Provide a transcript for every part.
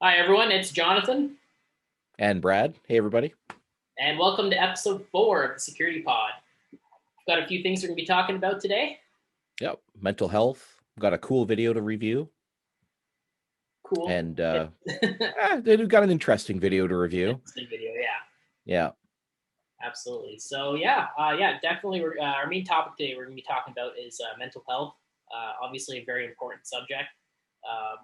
Hi, everyone. It's Jonathan, And Brad. Hey, everybody. and welcome to episode 4 of the Security Pod. We've got a few things we're going to be talking about today. Yep. Mental health. Got a cool video to review. Cool. And they've got an interesting video to review. Interesting video, yeah. Yeah. Absolutely. So, definitely. Our main topic today we're going to be talking about is mental health. Obviously, a very important subject.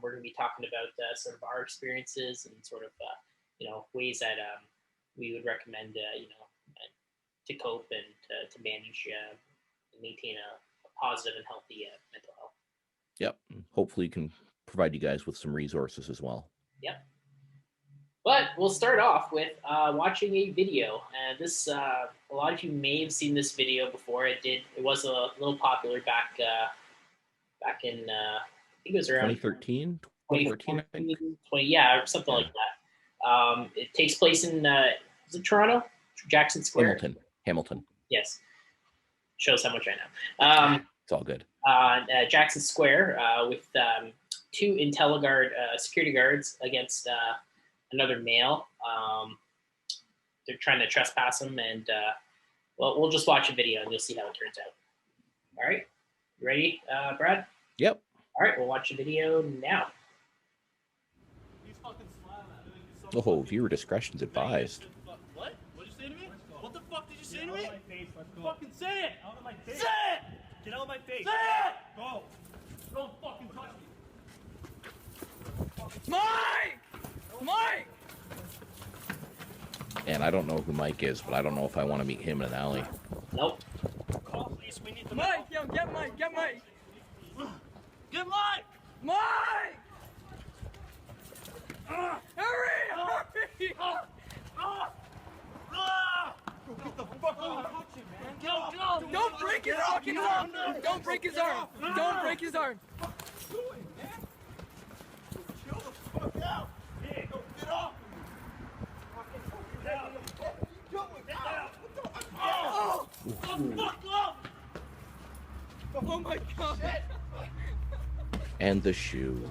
We're going to be talking about sort of our experiences and sort of, ways that we would recommend, to cope and to manage and maintain a positive and healthy mental health. Yep. Hopefully, you can provide you guys with some resources as well. Yep. But we'll start off with watching a video. And a lot of you may have seen this video before. It was a little popular back in, I think it was around 2013, 2014, I think. 20, yeah, or something like that. It takes place in, is it Toronto? Jackson Square? Hamilton. Yes. Shows how much I know. It's all good. Jackson Square with two IntelliGuard security guards against another male. They're trying to trespass him, and we'll just watch a video and you'll see how it turns out. All right, you ready, Brad? Yep. All right, we'll watch the video now. Oh, viewer discretion's advised. What? What'd you say to me? What the fuck did you say to me? Fucking say it! Out of my face! Say it! Get out of my face! Say it! Go! Don't fucking touch me! Mike! Mike! And I don't know who Mike is, but I don't know if I want to meet him in an alley. Nope. Call police, we need the Mike, yo, get Mike, get Mike! Get Mike! Mike! Hurry! Hurry! Get the fuck out! Go! Don't break his fucking arm! Don't break his arm! Don't break his arm! Chill the fuck out! Yeah, go get off! Oh! Fuck off! Oh my god! And the shoe.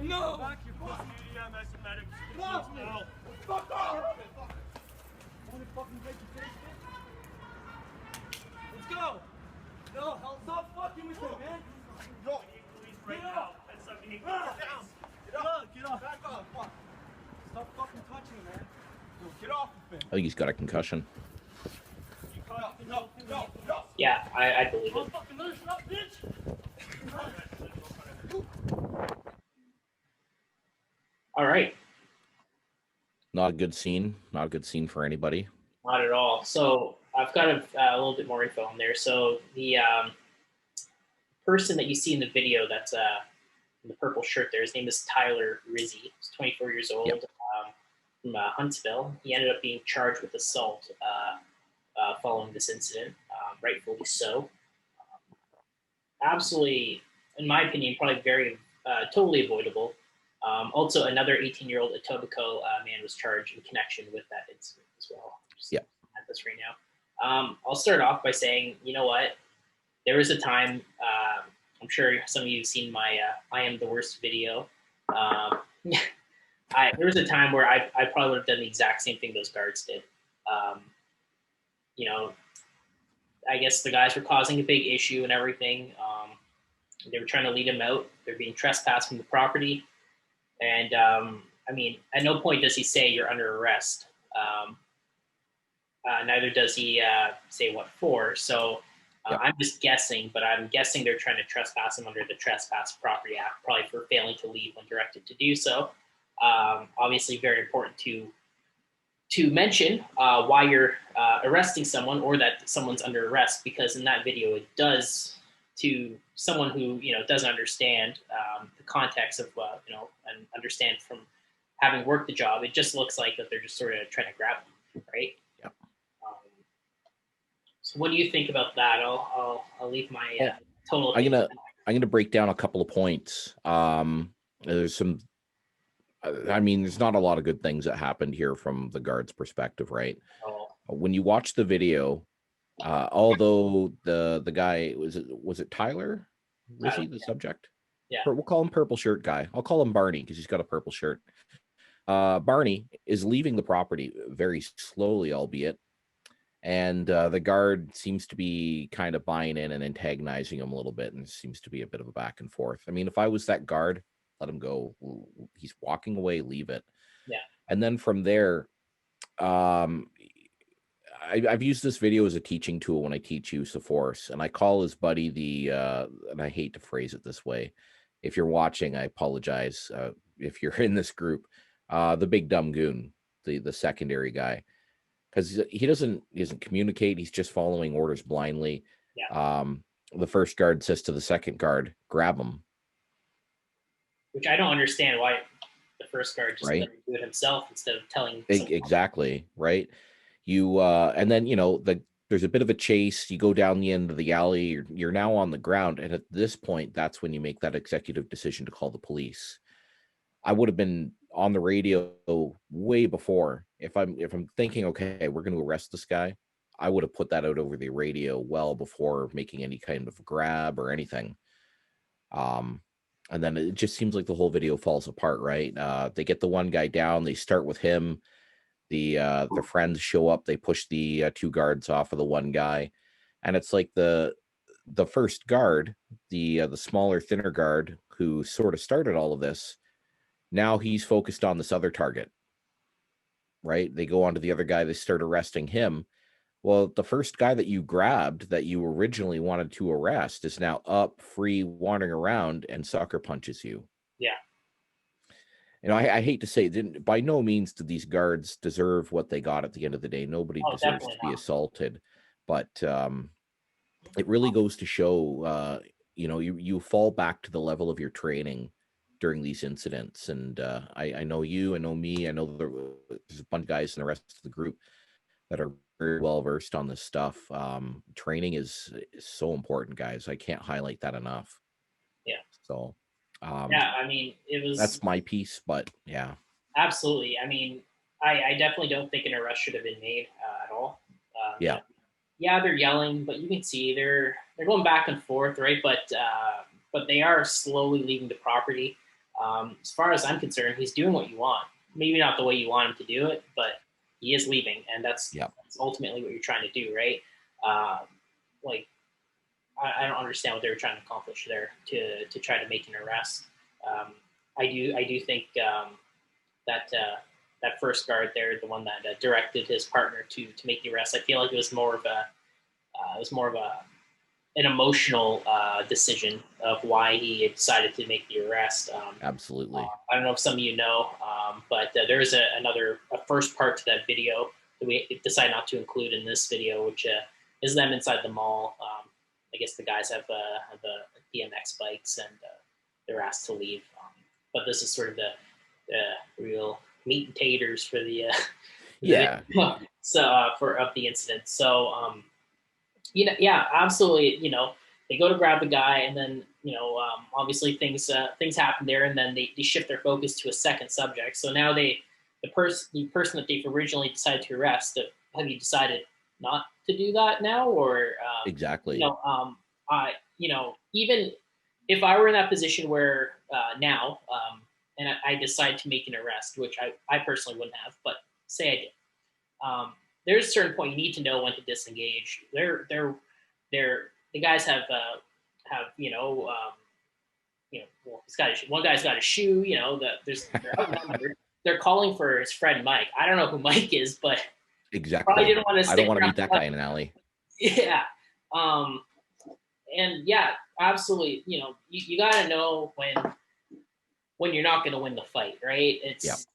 No! No! Fuck off! Let's go! No, stop fucking with him, man! Go! Get off! Get off! Get off! Back off! Stop fucking touching him, man! Yo, get off of him! I think he's got a concussion. No! Yeah, I believe it. Don't fucking let us up, bitch! All right. Not a good scene. Not a good scene for anybody. Not at all. So I've got a little bit more info on there. So the person that you see in the video that's in the purple shirt there, his name is Tyler Rizzi. He's 24 years old, Yep. from Huntsville. He ended up being charged with assault following this incident, rightfully so. Absolutely, in my opinion, probably very totally avoidable. Also, another 18-year-old Etobicoke man was charged in connection with that incident as well. Yeah. At this right now. I'll start off by saying, you know what? There was a time, I'm sure some of you have seen my I Am the Worst video. There was a time where I probably would have done the exact same thing those guards did. I guess the guys were causing a big issue and everything. They were trying to lead him out. They're being trespassed from the property. And, at no point does he say you're under arrest. Neither does he say what for. So Yep. I'm just guessing, but I'm guessing they're trying to trespass him under the Trespass Property Act, probably for failing to leave when directed to do so. Obviously, very important to mention why you're arresting someone or that someone's under arrest, because in that video it does, to someone who doesn't understand the context of and understand from having worked the job, it just looks like that they're just sort of trying to grab them, right? Yep. So what do you think about that? I'll leave my total. I'm gonna break down a couple of points. There's some. There's not a lot of good things that happened here from the guard's perspective, right? Oh. When you watch the video, although the guy was it Tyler? Was he the subject? Yeah. We'll call him purple shirt guy. I'll call him Barney because he's got a purple shirt. Barney is leaving the property very slowly, albeit, and the guard seems to be kind of buying in and antagonizing him a little bit, and seems to be a bit of a back and forth. I mean, if I was that guard, let him go. He's walking away, leave it. Yeah. And then from there, I've used this video as a teaching tool when I teach use of force, and I call his buddy and I hate to phrase it this way. If you're watching, I apologize. If you're in this group, the big dumb goon, the secondary guy, because he doesn't communicate. He's just following orders blindly. Yeah. The first guard says to the second guard, "Grab him." Which I don't understand why the first guard just Right. doesn't do it himself instead of telling. Exactly, right. You and then there's a bit of a chase. You go down the end of the alley. You're now on the ground, and at this point, that's when you make that executive decision to call the police. I would have been on the radio way before. If I'm thinking, okay, we're going to arrest this guy, I would have put that out over the radio well before making any kind of grab or anything. And then it just seems like the whole video falls apart, right? They get the one guy down. They start with him. The friends show up. They push the two guards off of the one guy, and it's like the first guard, the smaller, thinner guard who sort of started all of this. Now he's focused on this other target, right? They go on to the other guy. They start arresting him. Well, the first guy that you grabbed that you originally wanted to arrest is now up, free, wandering around, and sucker punches you. Yeah. You know, I hate to say it, by no means do these guards deserve what they got at the end of the day. Nobody deserves to be assaulted. But it really goes to show, you fall back to the level of your training during these incidents. And I know you, I know me, I know there's a bunch of guys in the rest of the group that are very well versed on this stuff. Training is so important, guys. I can't highlight that enough. Yeah. So yeah, I mean, that's my piece, but yeah. Absolutely. I mean, I definitely don't think an arrest should have been made at all. Yeah. Yeah, they're yelling, but you can see they're going back and forth, right? But they are slowly leaving the property. As far as I'm concerned, he's doing what you want. Maybe not the way you want him to do it, but he is leaving, and that's ultimately what you're trying to do, right? I don't understand what they were trying to accomplish there to try to make an arrest. I do think that first guard there, the one that directed his partner to make the arrest, I feel like it was more of an emotional decision of why he decided to make the arrest. Absolutely. I don't know if some of you know, but there is a first part to that video that we decided not to include in this video, which is them inside the mall. I guess the guys have the BMX bikes, and they're asked to leave. But this is sort of the real meat and taters for the of the incident. So absolutely. They go to grab the guy, and then obviously things happen there, and then they shift their focus to a second subject. So now the person that they've originally decided to arrest, have you decided not to do that now, or exactly? Even if I were in that position where now, and I decide to make an arrest, which I personally wouldn't have, but say I did. There's a certain point you need to know when to disengage. The guys have one guy's got a shoe. They're outnumbered. They're calling for his friend Mike. I don't know who Mike is, but exactly. I don't want to meet that guy in an alley. Yeah. And yeah, absolutely. You got to know when you're not going to win the fight, right? It's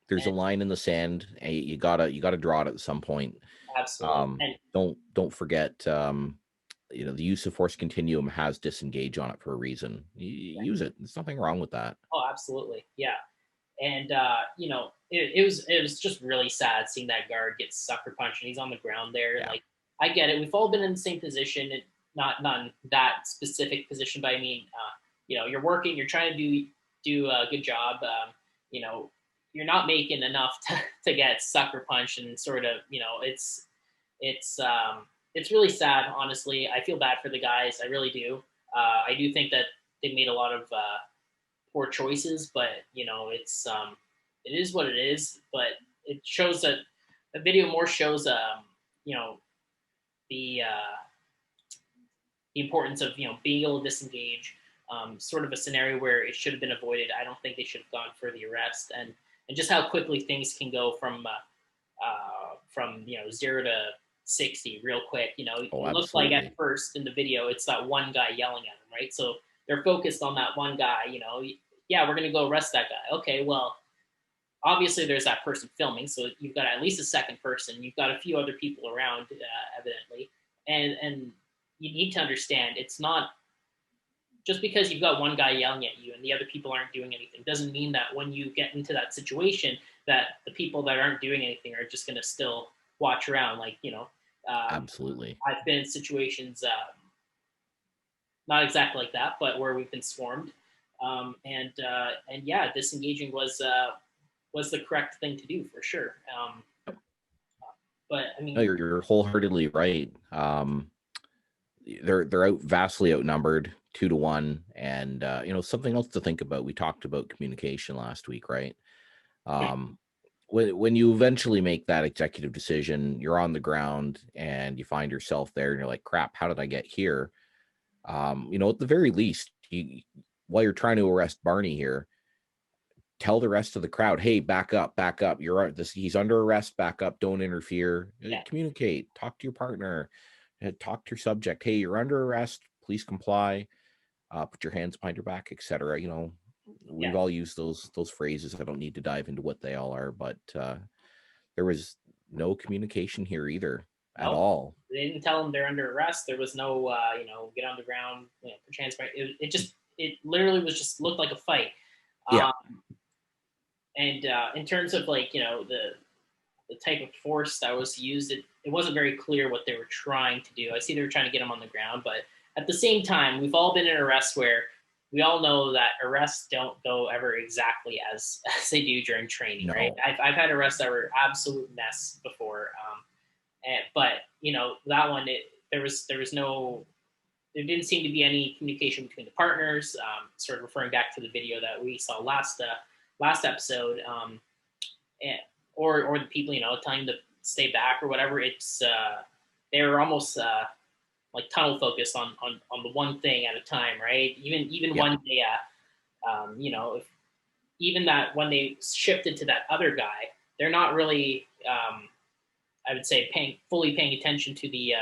there's a line in the sand, and you gotta draw it at some point. Absolutely. Don't forget, the use of force continuum has disengage on it for a reason. Use it. There's nothing wrong with that. Oh, absolutely. Yeah. And it was just really sad seeing that guard get sucker punched, and he's on the ground there. Yeah. Like, I get it. We've all been in the same position, not in that specific position, but I mean, you're working, you're trying to do a good job. You're not making enough to get sucker punched, and sort of, it's really sad. Honestly, I feel bad for the guys. I really do. I do think that they made a lot of poor choices, but it is what it is. But it shows that the video more shows you know the uh, the importance of being able to disengage. Sort of a scenario where it should have been avoided. I don't think they should have gone for the arrest, and just how quickly things can go from 0 to 60 real quick. It looks like at first in the video it's that one guy yelling at him, right? So they're focused on that one guy. Yeah, we're gonna go arrest that guy. Okay, well, obviously there's that person filming, so you've got at least a second person. You've got a few other people around, evidently, and you need to understand it's not just because you've got one guy yelling at you and the other people aren't doing anything doesn't mean that when you get into that situation that the people that aren't doing anything are just going to still watch around. Absolutely. I've been in situations, not exactly like that, but where we've been swarmed. And yeah, disengaging was the correct thing to do for sure. But I mean, no, you're wholeheartedly right. They're vastly outnumbered 2-1, and something else to think about. We talked about communication last week, right? When you eventually make that executive decision, you're on the ground and you find yourself there, and you're like, "Crap, how did I get here?" At the very least, while you're trying to arrest Barney here, tell the rest of the crowd, "Hey, back up, back up. He's under arrest. Back up. Don't interfere. Yeah. Communicate. Talk to your partner. Talk to your subject. Hey, you're under arrest. Please comply. Put your hands behind your back, etc." We've all used those phrases. I don't need to dive into what they all are, but there was no communication here either at all. They didn't tell them they're under arrest. There was no, get on the ground, put your hands behind. It literally was just looked like a fight. Yeah. And in terms of the type of force that was used, it wasn't very clear what they were trying to do. I see they were trying to get him on the ground, but at the same time, we've all been in arrests where we all know that arrests don't go ever exactly as they do during training, No. right? I've had arrests that were absolute mess before, but that one, there didn't seem to be any communication between the partners. Sort of referring back to the video that we saw last episode, or the people telling them to stay back or whatever. It's they were almost like tunnel focused on the one thing at a time, right? Even when they if even that when they shifted to that other guy, they're not really I would say fully paying attention to the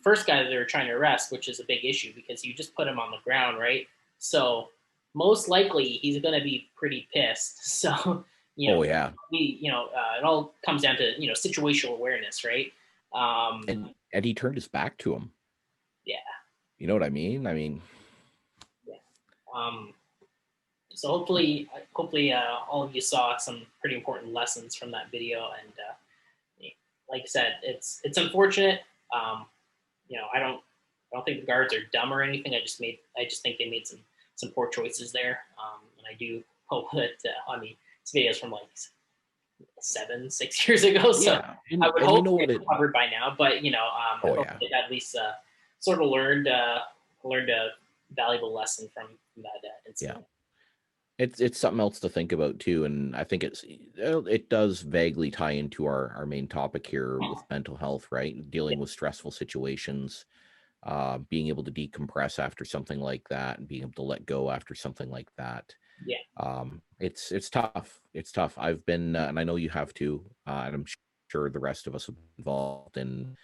first guy that they were trying to arrest, which is a big issue because you just put him on the ground, right? So most likely he's going to be pretty pissed. So Oh yeah. It all comes down to situational awareness, right? And he turned his back to him. Yeah. You know what I mean? Yeah. So hopefully, all of you saw some pretty important lessons from that video, and like I said, it's unfortunate. I don't think the guards are dumb or anything. I just think they made some poor choices there, and I do hope that this video is from like 6 years ago, so Yeah. I would hope it's covered by now. But I hope they at least sort of learned a valuable lesson from that incident. Yeah. It's something else to think about too, and I think it does vaguely tie into our main topic here with mental health, right? Dealing with stressful situations, being able to decompress after something like that, and being able to let go after something like that. Yeah. It's tough. It's tough. I've been, and I know you have too, and I'm sure the rest of us have been involved in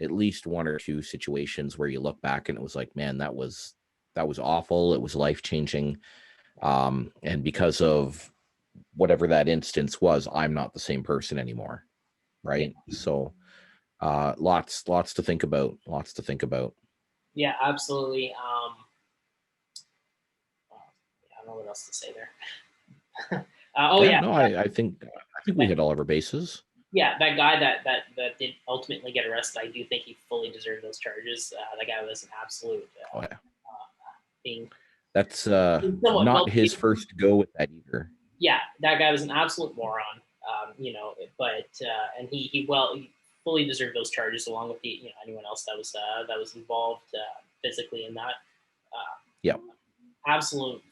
at least one or two situations where you look back and it was like, man, that was awful. It was life-changing. And because of whatever that instance was, I'm not the same person anymore. Right. Yeah. So, lots to think about, Yeah, absolutely. I don't know what else to say there. No, I think we hit all of our bases. Yeah, that guy that did ultimately get arrested, I do think he fully deserved those charges. That guy was an absolute being. That's not his first go with that either. Yeah, that guy was an absolute moron. And he fully deserved those charges along with anyone else that was involved physically in that. Yeah. absolute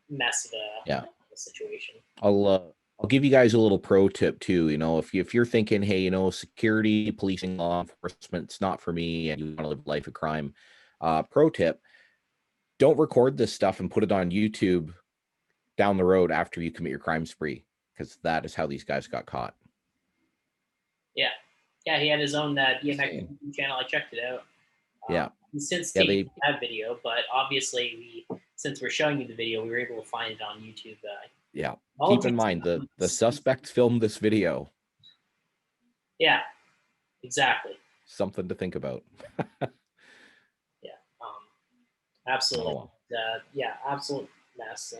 mess of Yeah. a situation. I'll give you guys a little pro tip too. You know, if you're thinking, hey, you know, security, policing, law enforcement, it's not for me, and you want to live a life of crime, pro tip: don't record this stuff and put it on YouTube down the road after you commit your crime spree, because that is how these guys got caught. Yeah, yeah, he had his own DMX Insane. YouTube channel. I checked it out. Yeah. He's since Yeah, taken that video, but obviously, since we're showing you the video, we were able to find it on YouTube. Yeah. All Keep in mind the suspects filmed this video. Yeah, exactly. Something to think about. Yeah, absolutely. Oh, Yeah, absolute mess.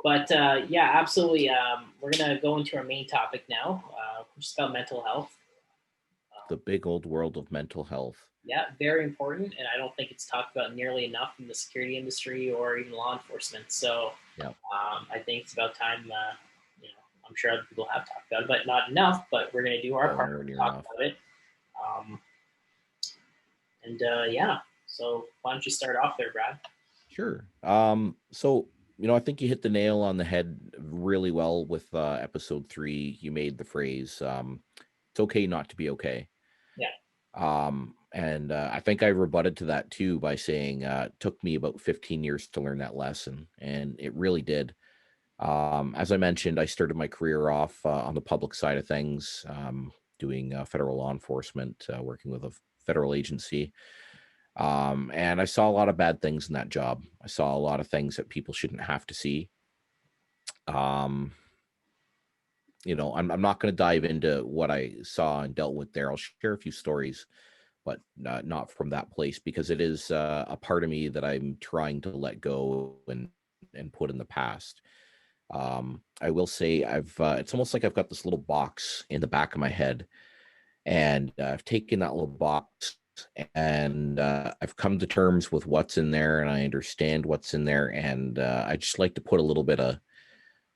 But yeah, absolutely. We're gonna go into our main topic now, which is about mental health. the big old world of mental health. Yeah, very important, and I don't think it's talked about nearly enough in the security industry or even law enforcement. So, Yeah. I think it's about time. You know, I'm sure other people have talked about it, but not enough. But we're going to do our part to talk about it. Yeah, so why don't you start off there, Brad? Sure. So, you know, I think you hit the nail on the head really well with episode 3. You made the phrase, it's okay not to be okay. Yeah. And I think I rebutted to that too by saying it took me about 15 years to learn that lesson, and it really did. As I mentioned, I started my career off on the public side of things, doing federal law enforcement, working with a federal agency. And I saw a lot of bad things in that job. I saw a lot of things that people shouldn't have to see. You know, I'm not going to dive into what I saw and dealt with there. I'll share a few stories, but not from that place, because it is a part of me that I'm trying to let go and put in the past. I will say it's almost like I've got this little box in the back of my head, and I've taken that little box and I've come to terms with what's in there, and I understand what's in there, and I just like to put a little bit of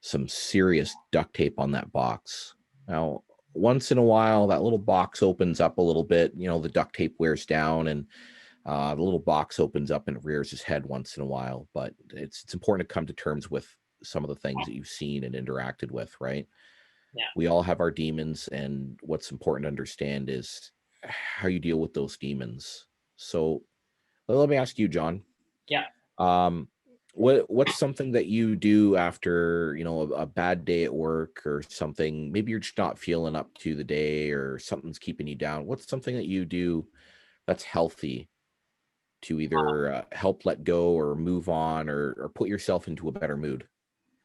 some serious duct tape on that box. Now, once in a while, that little box opens up a little bit. You know, the duct tape wears down, and the little box opens up and it rears his head once in a while. But it's important to come to terms with some of the things that you've seen and interacted with, right? Yeah. We all have our demons, and what's important to understand is how you deal with those demons. So let me ask you, John. Yeah. What's something that you do after, you know, a bad day at work or something? Maybe you're just not feeling up to the day, or something's keeping you down. What's something that you do that's healthy to either help let go or move on, or put yourself into a better mood?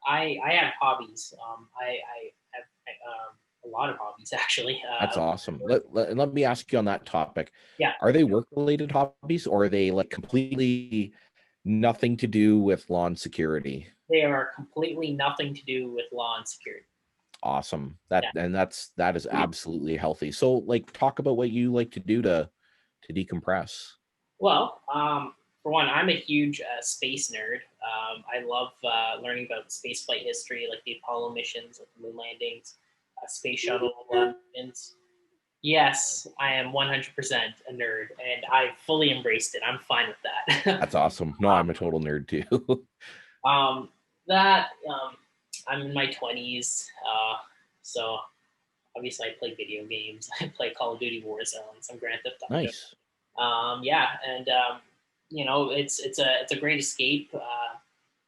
I have hobbies. I have a lot of hobbies actually. That's awesome. Let me ask you on that topic. Yeah. Are they work-related hobbies, or are they like completely nothing to do with law and security? They are completely nothing to do with law and security. Awesome. That is absolutely healthy. So, like, talk about what you like to do to decompress. Well, for one, I'm a huge space nerd. I love learning about spaceflight history, like the Apollo missions, like the moon landings, space shuttle missions. Yes, I am 100% a nerd, and I fully embraced it. I'm fine with that. That's awesome. No, I'm a total nerd too. I'm in my 20s, so obviously I play video games. I play Call of Duty Warzone, some Grand Theft Auto. Nice. Yeah, and you know, it's a great escape.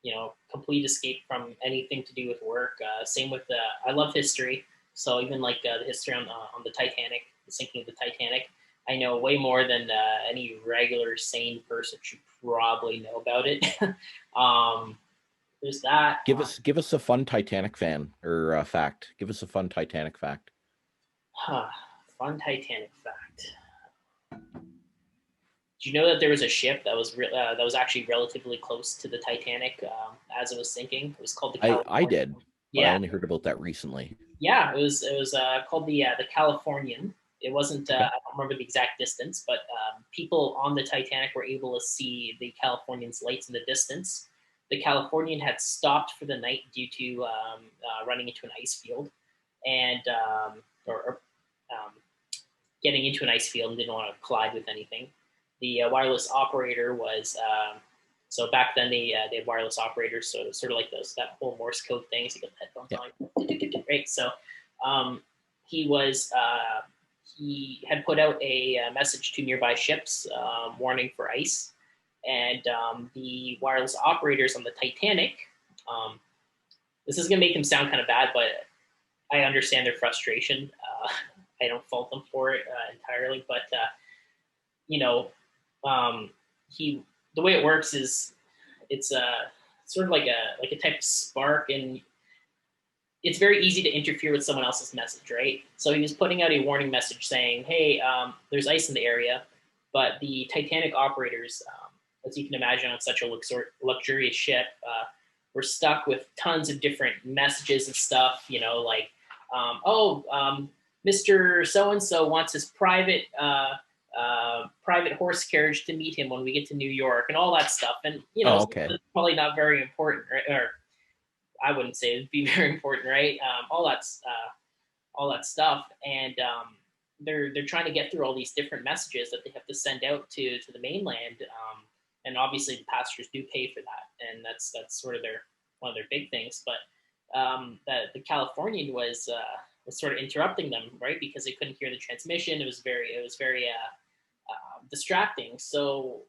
You know, complete escape from anything to do with work. Same with I love history, so even like the history on the Titanic, the sinking of the Titanic, I know way more than any regular sane person should probably know about it. There's that. Give us a fun Titanic fan or fact. Give us a fun Titanic fact. Fun Titanic fact. Do you know that there was a ship that was actually relatively close to the Titanic as it was sinking? It was called the Californian. I did. Yeah, I only heard about that recently. Yeah, it was called the Californian. It wasn't. Okay. I don't remember the exact distance, but people on the Titanic were able to see the Californian's lights in the distance. The Californian had stopped for the night due to running into an ice field, and getting into an ice field and didn't want to collide with anything. The wireless operator was So back then they had wireless operators, so it was sort of like that whole Morse code thing. So you got the headphones on, right? So he had put out a message to nearby ships warning for ice, and the wireless operators on the Titanic. This is going to make them sound kind of bad, but I understand their frustration. I don't fault them for it entirely, but the way it works is it's sort of like a type of spark, and it's very easy to interfere with someone else's message, right? So he was putting out a warning message saying, "Hey, there's ice in the area," but the Titanic operators, as you can imagine, on such a luxurious ship, were stuck with tons of different messages and stuff. Like, Mr. So and so wants his private horse carriage to meet him when we get to New York, and all that stuff. And okay. it's probably not very important, right? Or I wouldn't say it'd be very important, right? All that stuff, and they're trying to get through all these different messages that they have to send out to the mainland, and obviously the passengers do pay for that, and that's sort of one of their big things. But the Californian was sort of interrupting them, right, because they couldn't hear the transmission. It was very distracting. So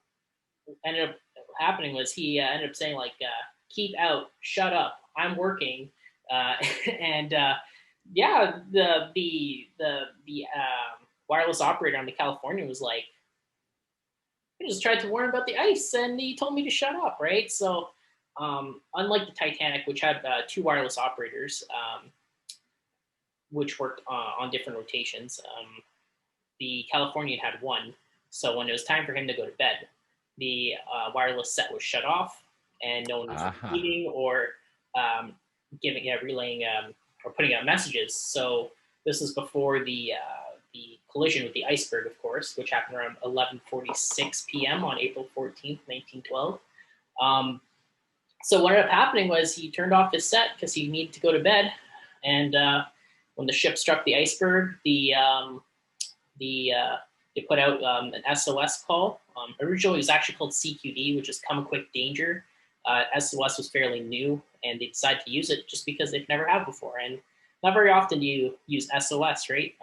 ended up happening was he ended up saying like, "Keep out, shut up, I'm working," and the wireless operator on the California was like, "I just tried to warn him about the ice, and he told me to shut up," right? So unlike the Titanic, which had two wireless operators, which worked on different rotations, the Californian had one. So when it was time for him to go to bed, the wireless set was shut off, and no one was receiving or relaying or putting out messages. So this is before the collision with the iceberg, of course, which happened around 11:46 p.m. on April 14th, 1912. So what ended up happening was he turned off his set because he needed to go to bed, and when the ship struck the iceberg, they put out an SOS call. Originally, it was actually called CQD, which is Come Quick Danger. SOS was fairly new, and they decided to use it just because they've never had before. And not very often do you use SOS, right?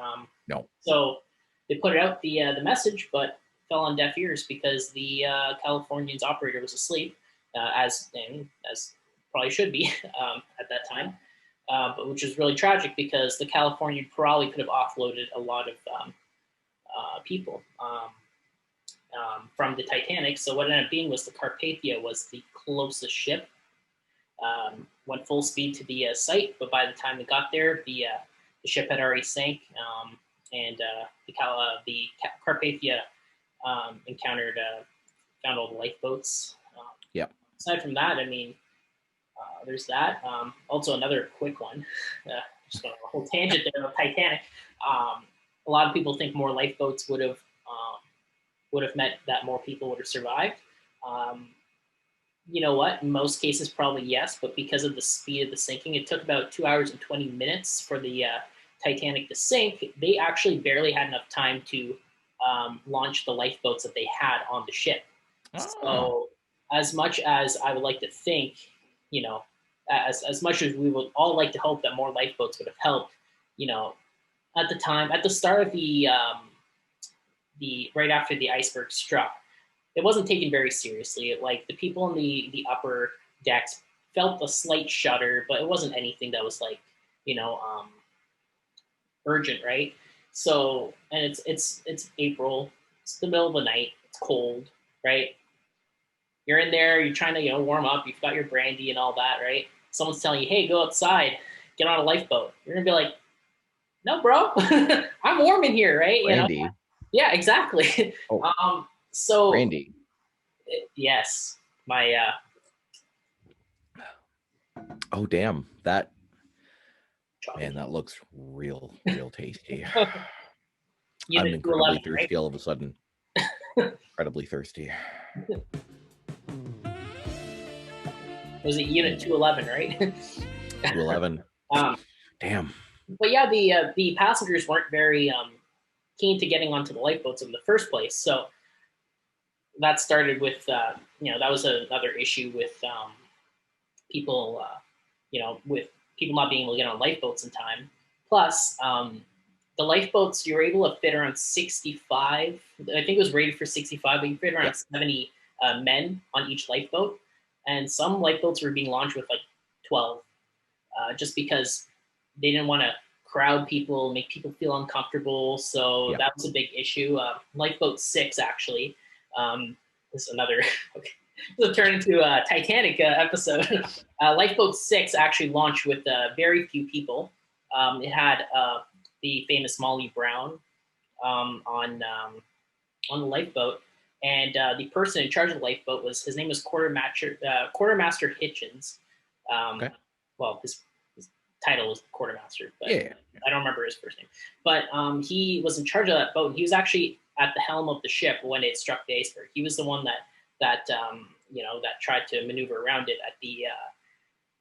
No. So they put out the message, but fell on deaf ears because the Californian's operator was asleep, as probably should be at that time. But which is really tragic because the Californian probably could have offloaded a lot of people from the Titanic. So what ended up being was the Carpathia was the closest ship. Went full speed to the site, but by the time it got there, the ship had already sank, and the Carpathia found all the lifeboats. Yep. Aside from that, I mean, there's that. Also, another quick one. Just on a whole tangent there of Titanic. A lot of people think more lifeboats would have meant that more people would have survived. You know what? In most cases, probably yes, but because of the speed of the sinking, it took about 2 hours and 20 minutes for the Titanic to sink. They actually barely had enough time to launch the lifeboats that they had on the ship. Oh. So, as much as I would like to think, as much as we would all like to hope that more lifeboats would have helped, at the start of the right after the iceberg struck, it wasn't taken very seriously. Like the people in the upper decks felt a slight shudder, but it wasn't anything that was like, urgent, right? So, and it's April, it's the middle of the night, it's cold, right? You're in there, you're trying to, warm up, you've got your brandy and all that, right? Someone's telling you, hey, go outside, get on a lifeboat. You're gonna be like, no, bro, I'm warm in here, right? Brandy. Yeah, exactly. Oh. So Brandy. Yes, my. Oh damn! That man, that looks real tasty. I'm incredibly thirsty, right? All of a sudden. Incredibly thirsty. Was it Unit 211, right? 211. Damn. But yeah, the passengers weren't very keen to getting onto the lifeboats in the first place, so that started with that was another issue with people, with people not being able to get on lifeboats in time. Plus, the lifeboats, you were able to fit around 65. I think it was rated for 65, but you fit around 70 men on each lifeboat. And some lifeboats were being launched with like 12, just because they didn't want to crowd people, make people feel uncomfortable. So that was a big issue. Lifeboat 6, actually, this is another, okay, this will turn into a Titanic episode. Lifeboat 6 actually launched with very few people. It had the famous Molly Brown on the lifeboat, and the person in charge of the lifeboat his name was Quartermaster Hitchens. Well, his title was Quartermaster, but I don't remember his first name. But he was in charge of that boat, and he was actually at the helm of the ship when it struck the iceberg. He was the one that tried to maneuver around it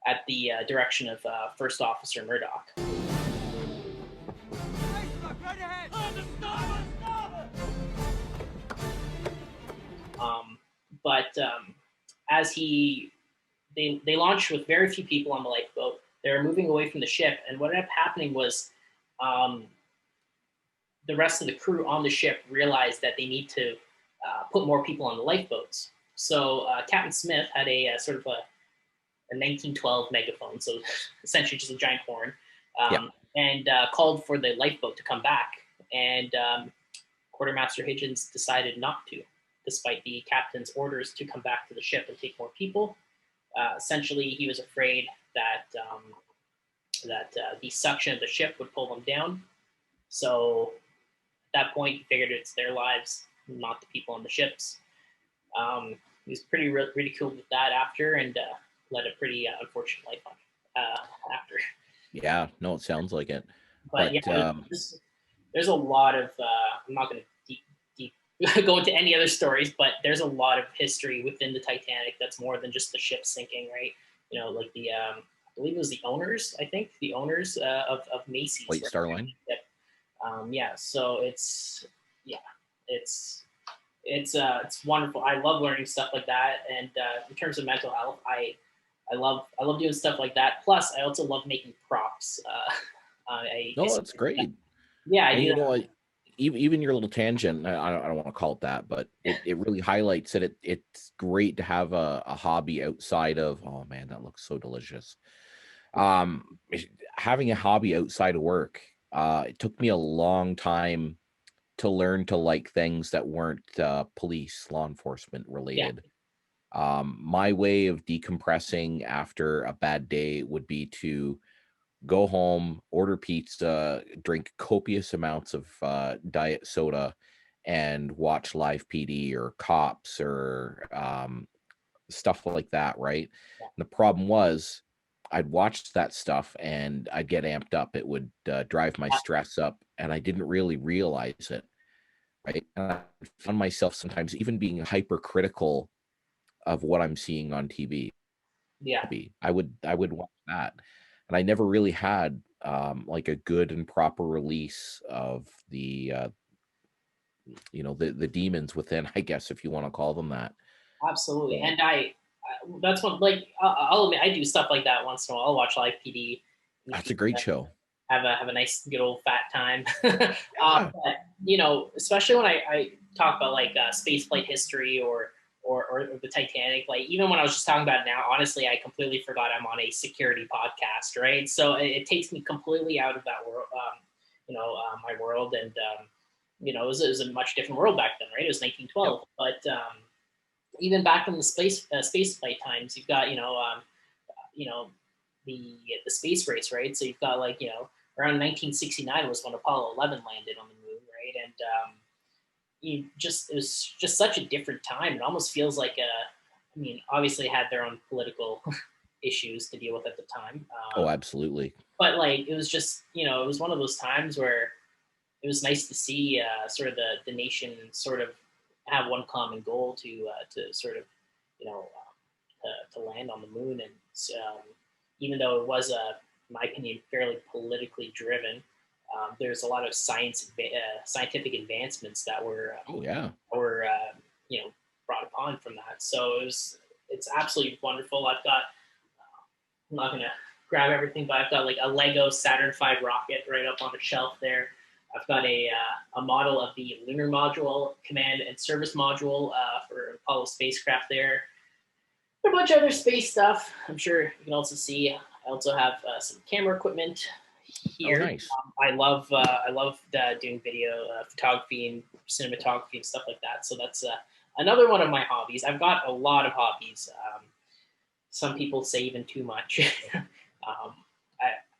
at the direction of First Officer Murdoch. Right ahead. But as they launched with very few people on the lifeboat, they were moving away from the ship, and what ended up happening was the rest of the crew on the ship realized that they need to put more people on the lifeboats. So Captain Smith had a sort of a 1912 megaphone, so essentially just a giant horn, and called for the lifeboat to come back. And Quartermaster Hitchens decided not to, despite the captain's orders to come back to the ship and take more people. Essentially, he was afraid that the suction of the ship would pull them down. So at that point, he figured it's their lives, not the people on the ships. He was pretty ridiculed with that after, and led a pretty unfortunate life after. Yeah, no, it sounds like it. But there's a lot of, I'm not going to deep go into any other stories, but there's a lot of history within the Titanic that's more than just the ship sinking, right? Like the, I believe it was the owners of Macy's. White Star Line. So it's wonderful. I love learning stuff like that, and in terms of mental health, I love doing stuff like that. Plus, I also love making props. That's great. Yeah, and you know what? Even your little tangent, I don't want to call it that, but it really highlights that it's great to have a hobby outside of, oh man, that looks so delicious. Having a hobby outside of work, it took me a long time to learn to like things that weren't police, law enforcement related. My way of decompressing after a bad day would be to go home, order pizza, drink copious amounts of diet soda, and watch Live PD or Cops or stuff like that, right? And the problem was I'd watch that stuff and I'd get amped up. It would drive my stress up, and I didn't really realize it, right? And I found myself sometimes even being hypercritical of what I'm seeing on TV. I would watch that, and I never really had like a good and proper release of the the demons within, I guess, if you want to call them that. Absolutely. And that's what, like, I'll admit, I do stuff like that once in a while. I'll watch Live PD. That's a great show. Have a nice good old fat time. But especially when I talk about like spaceflight history or the Titanic, like even when I was just talking about it now, honestly, I completely forgot I'm on a security podcast, right? So it takes me completely out of that world, my world, and it was a much different world back then, right? It was 1912, but even back in the space flight times, you've got the space race, right? So you've got like around 1969 was when Apollo 11 landed on the moon, right? And it was just such a different time. It almost feels like obviously had their own political issues to deal with at the time. Oh, absolutely. But like, it was just, it was one of those times where it was nice to see sort of the nation sort of have one common goal to sort of, to land on the moon. And even though it was, in my opinion, fairly politically driven, there's a lot of scientific advancements that were, brought upon from that. So it's absolutely wonderful. I've got, I'm not gonna grab everything, but I've got like a Lego Saturn V rocket right up on the shelf there. I've got a model of the lunar module, command and service module for Apollo spacecraft there. A bunch of other space stuff. I'm sure you can also see. I also have some camera equipment here. Oh, nice. I love doing video photography and cinematography and stuff like that. So that's another one of my hobbies. I've got a lot of hobbies. Some people say even too much.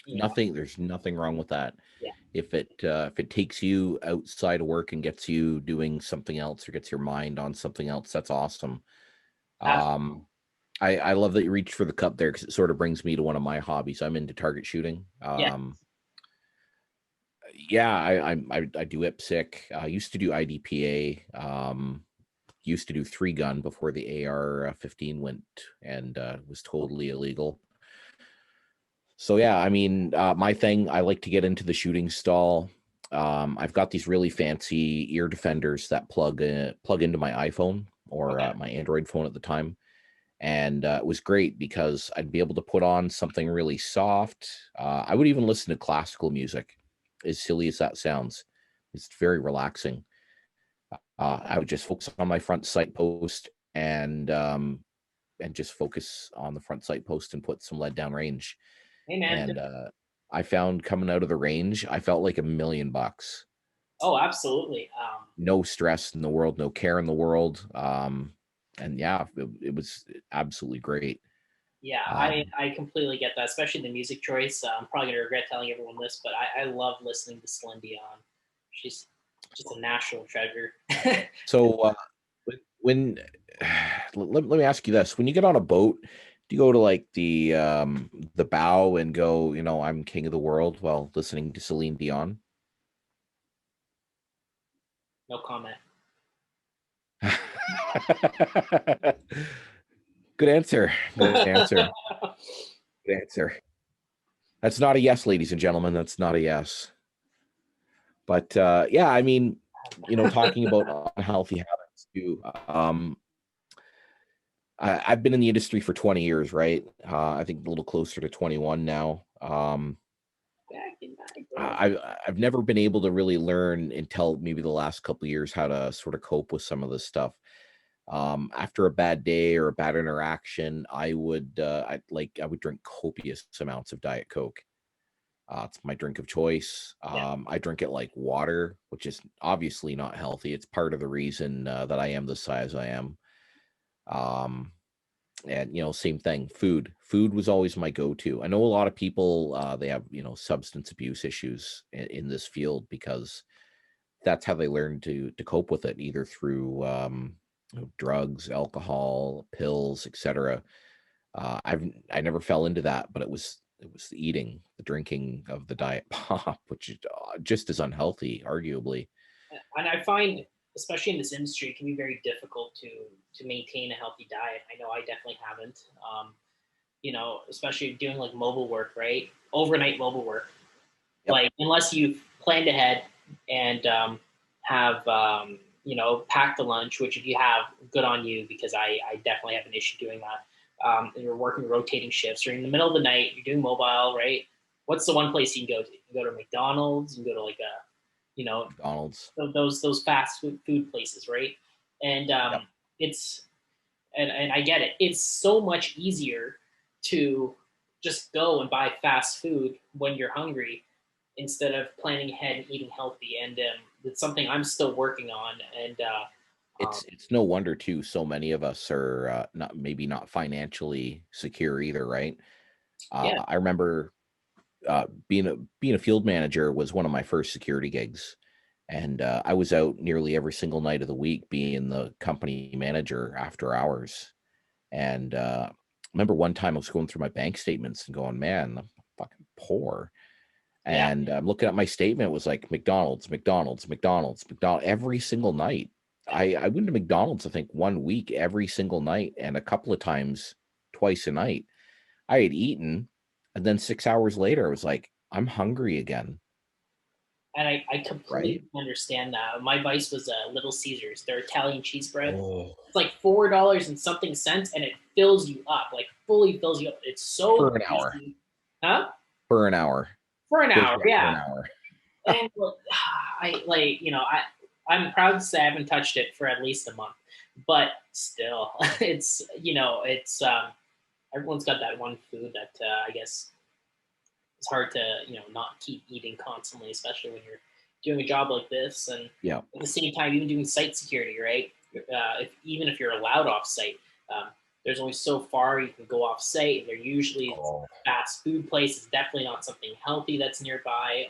There's nothing wrong with that. Yeah. If it takes you outside of work and gets you doing something else or gets your mind on something else, that's awesome. I love that you reached for the cup there, because it sort of brings me to one of my hobbies. I'm into target shooting. Yeah, I do IPSC. I used to do IDPA. Used to do 3-gun before the AR-15 went and was totally illegal. So yeah, I mean, my thing, I like to get into the shooting stall. I've got these really fancy ear defenders that plug into my iPhone or my Android phone at the time. And it was great because I'd be able to put on something really soft. I would even listen to classical music, as silly as that sounds. It's very relaxing. I would just focus on my front sight post and just focus on the front sight post and put some lead down range. Hey, man. And I found coming out of the range, I felt like $1 million. Oh, absolutely. No stress in the world, no care in the world. And yeah, it was absolutely great. Yeah, I completely get that, especially the music choice. I'm probably going to regret telling everyone this, but I love listening to Celine Dion. She's just a national treasure. So when let me ask you this: when you get on a boat, do you go to like the bow and go, I'm king of the world while listening to Celine Dion? No comment. Good answer. Good answer. Good answer. That's not a yes, ladies and gentlemen. That's not a yes. But yeah, I mean, talking about unhealthy habits too. I've been in the industry for 20 years, right? I think a little closer to 21 now. I've never been able to really learn until maybe the last couple of years how to sort of cope with some of this stuff. After a bad day or a bad interaction, I would drink copious amounts of Diet Coke. It's my drink of choice. I drink it like water, which is obviously not healthy. It's part of the reason that I am the size I am. And same thing. Food was always my go-to. I know a lot of people they have substance abuse issues in this field because that's how they learn to cope with it, either through drugs, alcohol, pills, etc. I never fell into that, but it was the eating, the drinking of the diet pop, which is just as unhealthy, arguably. And I find, especially in this industry, it can be very difficult to maintain a healthy diet. I know I definitely haven't. Especially doing like mobile work, right? Overnight mobile work. Yep. Like unless you've planned ahead and have packed the lunch, which if you have, good on you, because I definitely have an issue doing that. You're working rotating shifts, or in the middle of the night, you're doing mobile, right? What's the one place you can go to? You can go to McDonald's, you can go to like McDonald's, those fast food places, right? And yep. And I get it. It's so much easier to just go and buy fast food when you're hungry instead of planning ahead and eating healthy. And it's something I'm still working on. And it's no wonder too. So many of us are not financially secure either, right? Yeah. I remember being a field manager was one of my first security gigs, and I was out nearly every single night of the week being the company manager after hours. And I remember one time I was going through my bank statements and going, "Man, I'm fucking poor." And I'm looking at my statement, it was like McDonald's every single night. I went to McDonald's, I think, 1 week every single night, and a couple of times twice a night. I had eaten, and then 6 hours later, I was like, I'm hungry again. And I completely understand that. My vice was Little Caesars, their Italian cheese bread. Oh, It's like $4 and something cents, and it fills you up, like fully fills you up. It's so for an hour. tasty. Huh? For an hour. For an Fills hour, you up for yeah. an hour. And well, I like, I'm proud to say I haven't touched it for at least a month, but still, it's everyone's got that one food that I guess it's hard to not keep eating constantly, especially when you're doing a job like this, and Yeah. at the same time, even doing site security, right? Even if you're allowed off site, there's only so far you can go off site, and they're usually Oh, fast food places. Definitely not something healthy that's nearby.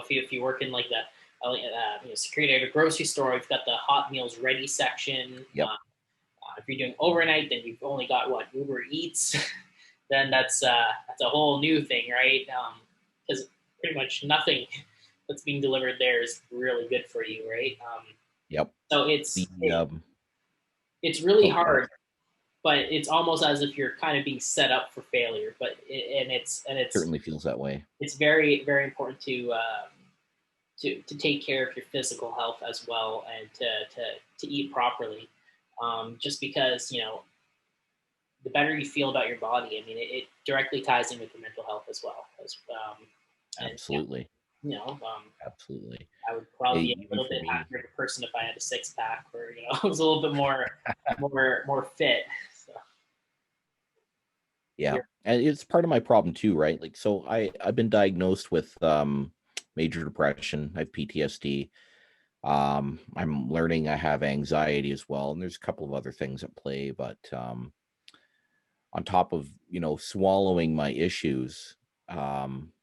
If you work in like the security at a grocery store, we've got the hot meals ready section. Yep. If you're doing overnight, then you've only got what Uber Eats. Then that's a whole new thing, right? Because pretty much nothing that's being delivered there is really good for you, right? yep. So The it's really oh, go ahead. hard, but it's almost as if you're kind of being set up for failure. But it's Certainly feels that way. it's very very important to take care of your physical health as well, and to eat properly. Just because the better you feel about your body, I mean, it directly ties in with your mental health as well. And Absolutely. yeah, Absolutely. I would probably be a Even little for bit me. happier of a person if I had a six pack, or I was a little bit more fit. So Yeah. you're, And it's part of my problem too, right? Like, so I've been diagnosed with major depression. I have PTSD. I'm learning I have anxiety as well, and there's a couple of other things at play, but on top of swallowing my issues,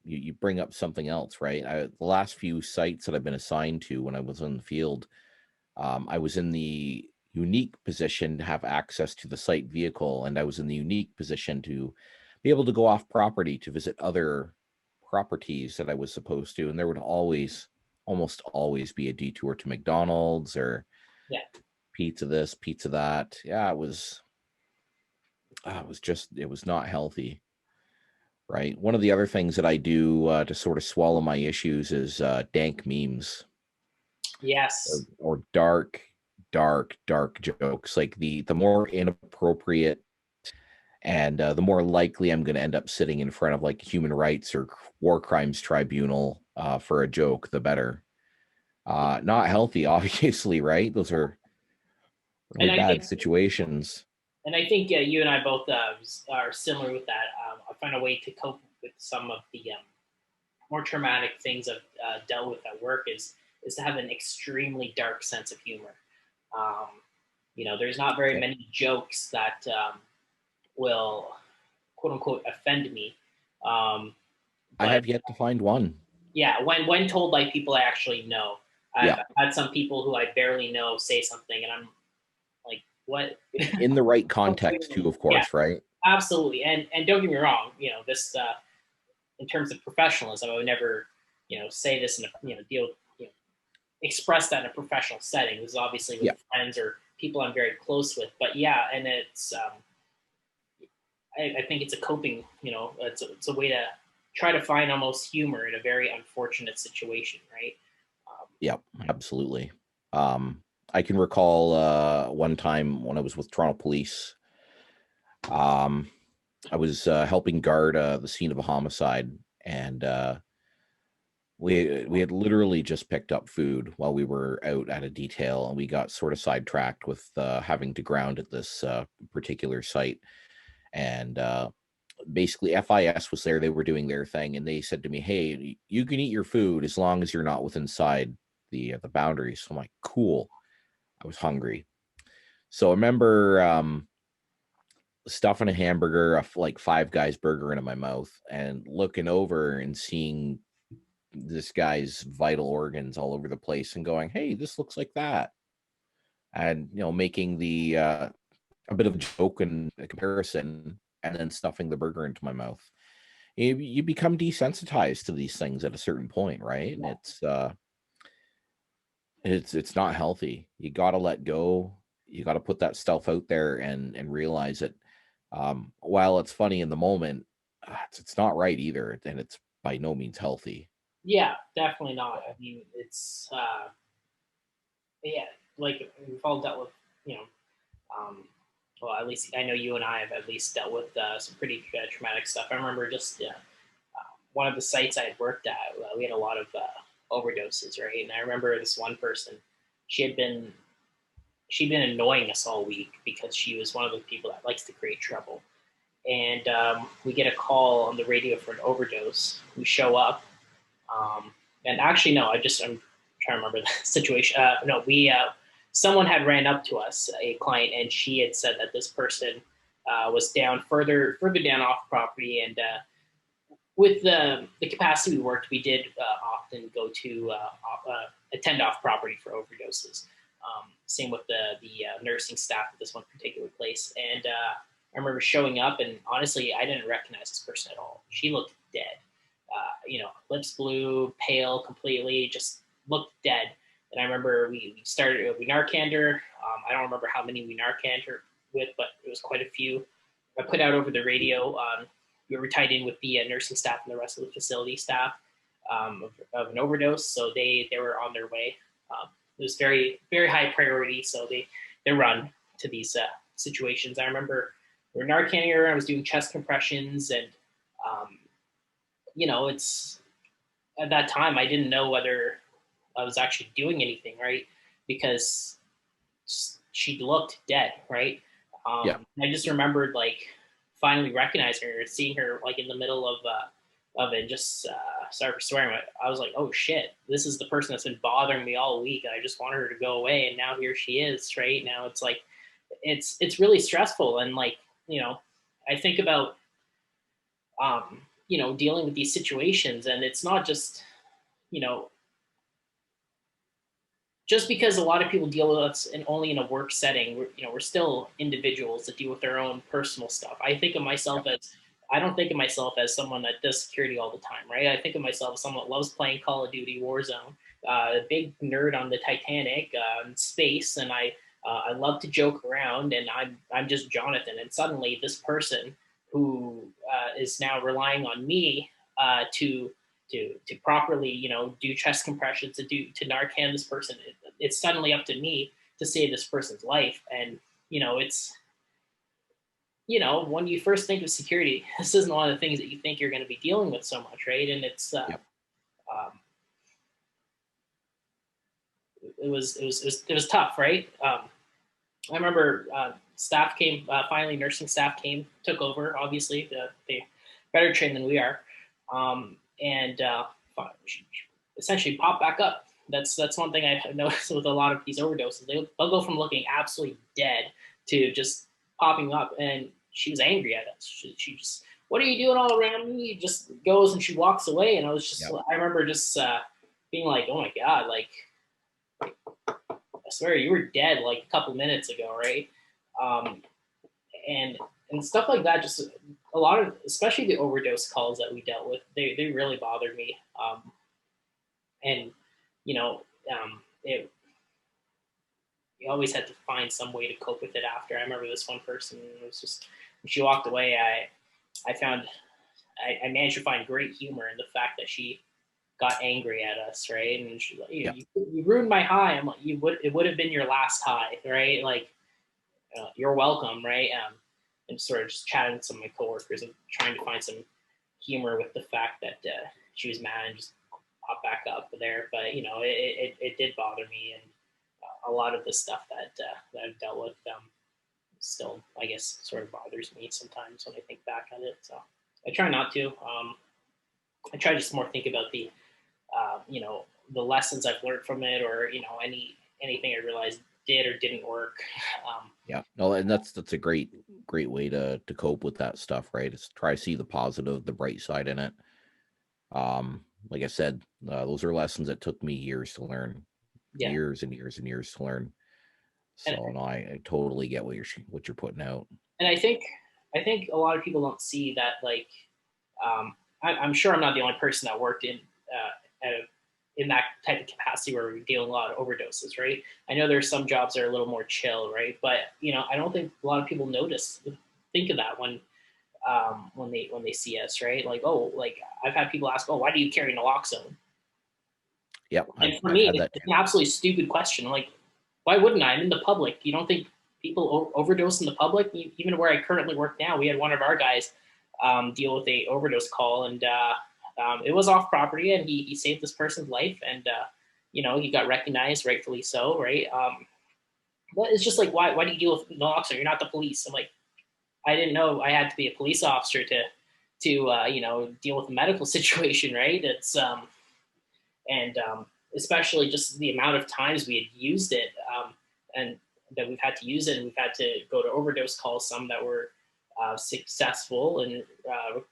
you bring up something else, right? The last few sites that I've been assigned to when I was in the field, I was in the unique position to have access to the site vehicle, and I was in the unique position to be able to go off property to visit other properties that I was supposed to, and there would almost always be a detour to McDonald's or yeah. pizza this, pizza that. Yeah, it was it was not healthy, right? One of the other things that I do to sort of swallow my issues is dank memes Yes. or dark jokes. Like the more inappropriate and the more likely I'm going to end up sitting in front of like human rights or war crimes tribunal for a joke, the better. Not healthy, obviously, right? Those are really And I bad think situations. you and I both are similar with that. I find a way to cope with some of the more traumatic things I've dealt with at work is to have an extremely dark sense of humor. Um, there's not very Okay. many jokes that will quote unquote offend me. Um, I but have yet to find one. yeah, when told by people I actually know, I've Yeah. had some people who I barely know say something, and I'm like, what? In the right context too, of Yeah, course, right? absolutely. And don't get me wrong, this in terms of professionalism, I would never, say this in a deal, express that in a professional setting. This is obviously with Yeah. friends or people I'm very close with. But yeah, and it's I think it's a coping, it's a way to try to find almost humor in a very unfortunate situation, right? Yeah, absolutely. I can recall one time when I was with Toronto Police. I was helping guard the scene of a homicide, and we had literally just picked up food while we were out at a detail, and we got sort of sidetracked with having to ground at this particular site. And basically, FIS was there; they were doing their thing, and they said to me, "Hey, you can eat your food as long as you're not within inside the boundaries." So I'm like, "Cool." I was hungry, so I remember stuffing a hamburger, like Five Guys burger, into my mouth, and looking over and seeing this guy's vital organs all over the place, and going, "Hey, this looks like that," and making the a bit of a joke and a comparison, and then stuffing the burger into my mouth. You become desensitized to these things at a certain point, right? And it's not healthy. You got to let go. You got to put that stuff out there and realize that while it's funny in the moment, it's not right either, and it's by no means healthy. Yeah, definitely not. I mean, it's yeah, like we've all dealt with, you know, um, well, at least I know you and I have at least dealt with some pretty traumatic stuff. I remember just one of the sites I had worked at, we had a lot of overdoses, right? And I remember this one person, she had been she'd been annoying us all week because she was one of the people that likes to create trouble. And we get a call on the radio for an overdose. We show up, um, and actually, no, I'm trying to remember the situation. No, we someone had ran up to us, a client, and she had said that this person was down further down off property, and with the capacity we worked, we did often go to attend off property for overdoses. Same with the nursing staff at this one particular place, and I remember showing up, and honestly, I didn't recognize this person at all. She looked dead. Lips blue, pale, completely, just looked dead. And I remember we Narcaned her. I don't remember how many we Narcaned her with, but it was quite a few. I put out over the radio. We were tied in with the nursing staff and the rest of the facility staff of an overdose, so they were on their way. It was very very high priority, so they run to these situations. I remember we were Narcanning her. I was doing chest compressions, and um, it's at that time I didn't know whether I was actually doing anything right because she looked dead, right? Yeah. I just remembered like finally recognizing her, seeing her like in the middle of it. Just sorry for swearing, but I was like, oh shit, this is the person that's been bothering me all week, and I just wanted her to go away, and now here she is. Right now, it's like it's really stressful, and like I think about dealing with these situations, and it's not just you know just because a lot of people deal with us only in a work setting, we're still individuals that deal with their own personal stuff. I don't think of myself as someone that does security all the time, right? I think of myself as someone that loves playing Call of Duty Warzone, a big nerd on the Titanic, space, and I love to joke around, and I'm just Jonathan, and suddenly this person who is now relying on me to properly do chest compressions to Narcan this person. It's suddenly up to me to save this person's life, and it's when you first think of security, this isn't one of the things that you think you're going to be dealing with so much, right? And it's Yep. um, it was tough, right? I remember staff came finally. Nursing staff came, took over. Obviously, they better trained than we are, and essentially pop back up. That's one thing I noticed with a lot of these overdoses. They'll go from looking absolutely dead to just popping up, and she was angry at us. She just, what are you doing all around me? Just goes and she walks away, and I was just, Yep. I remember just being like, oh my god, like I swear you were dead like a couple minutes ago, right? Um, and stuff like that. Just a lot of, especially the overdose calls that we dealt with, they really bothered me. And you know, it you always had to find some way to cope with it after. I remember this one person, it was just when she walked away, I found I managed to find great humor in the fact that she got angry at us, right? And she's like, Yeah. you ruined my high. I'm like, it would have been your last high, right? Like, you're welcome, right? And sort of just chatting with some of my coworkers and trying to find some humor with the fact that she was mad and just popped back up there. But it did bother me, and a lot of the stuff that I've dealt with still, I guess, sort of bothers me sometimes when I think back on it. So I try not to. I try just more think about the lessons I've learned from it, or anything I realized did or didn't work. Yeah. No, and that's a great way to cope with that stuff, right? Is try to see the positive, the bright side in it. Like I said, those are lessons that took me years to learn, Yeah, years and years and years to learn. So and no, I totally get what you're putting out. and I think a lot of people don't see that. Like, I'm sure I'm not the only person that worked in that type of capacity where we're dealing a lot of overdoses, right? I know there's some jobs that are a little more chill, right? But I don't think a lot of people think of that when they see us, right? Like, oh, like I've had people ask, oh, why do you carry naloxone? Yep. And for I've me, had that. it's an absolutely stupid question. Like, why wouldn't I? I'm in the public. You don't think people overdose in the public? Even where I currently work now, we had one of our guys deal with a overdose call, and it was off property, and he saved this person's life, and he got recognized, rightfully so, right? But it's just like, why do you deal with naloxone? You're not the police. I'm like, I didn't know I had to be a police officer to deal with a medical situation, right? It's and especially just the amount of times we had used it, and that we've had to use it, and we've had to go to overdose calls, some that were successful in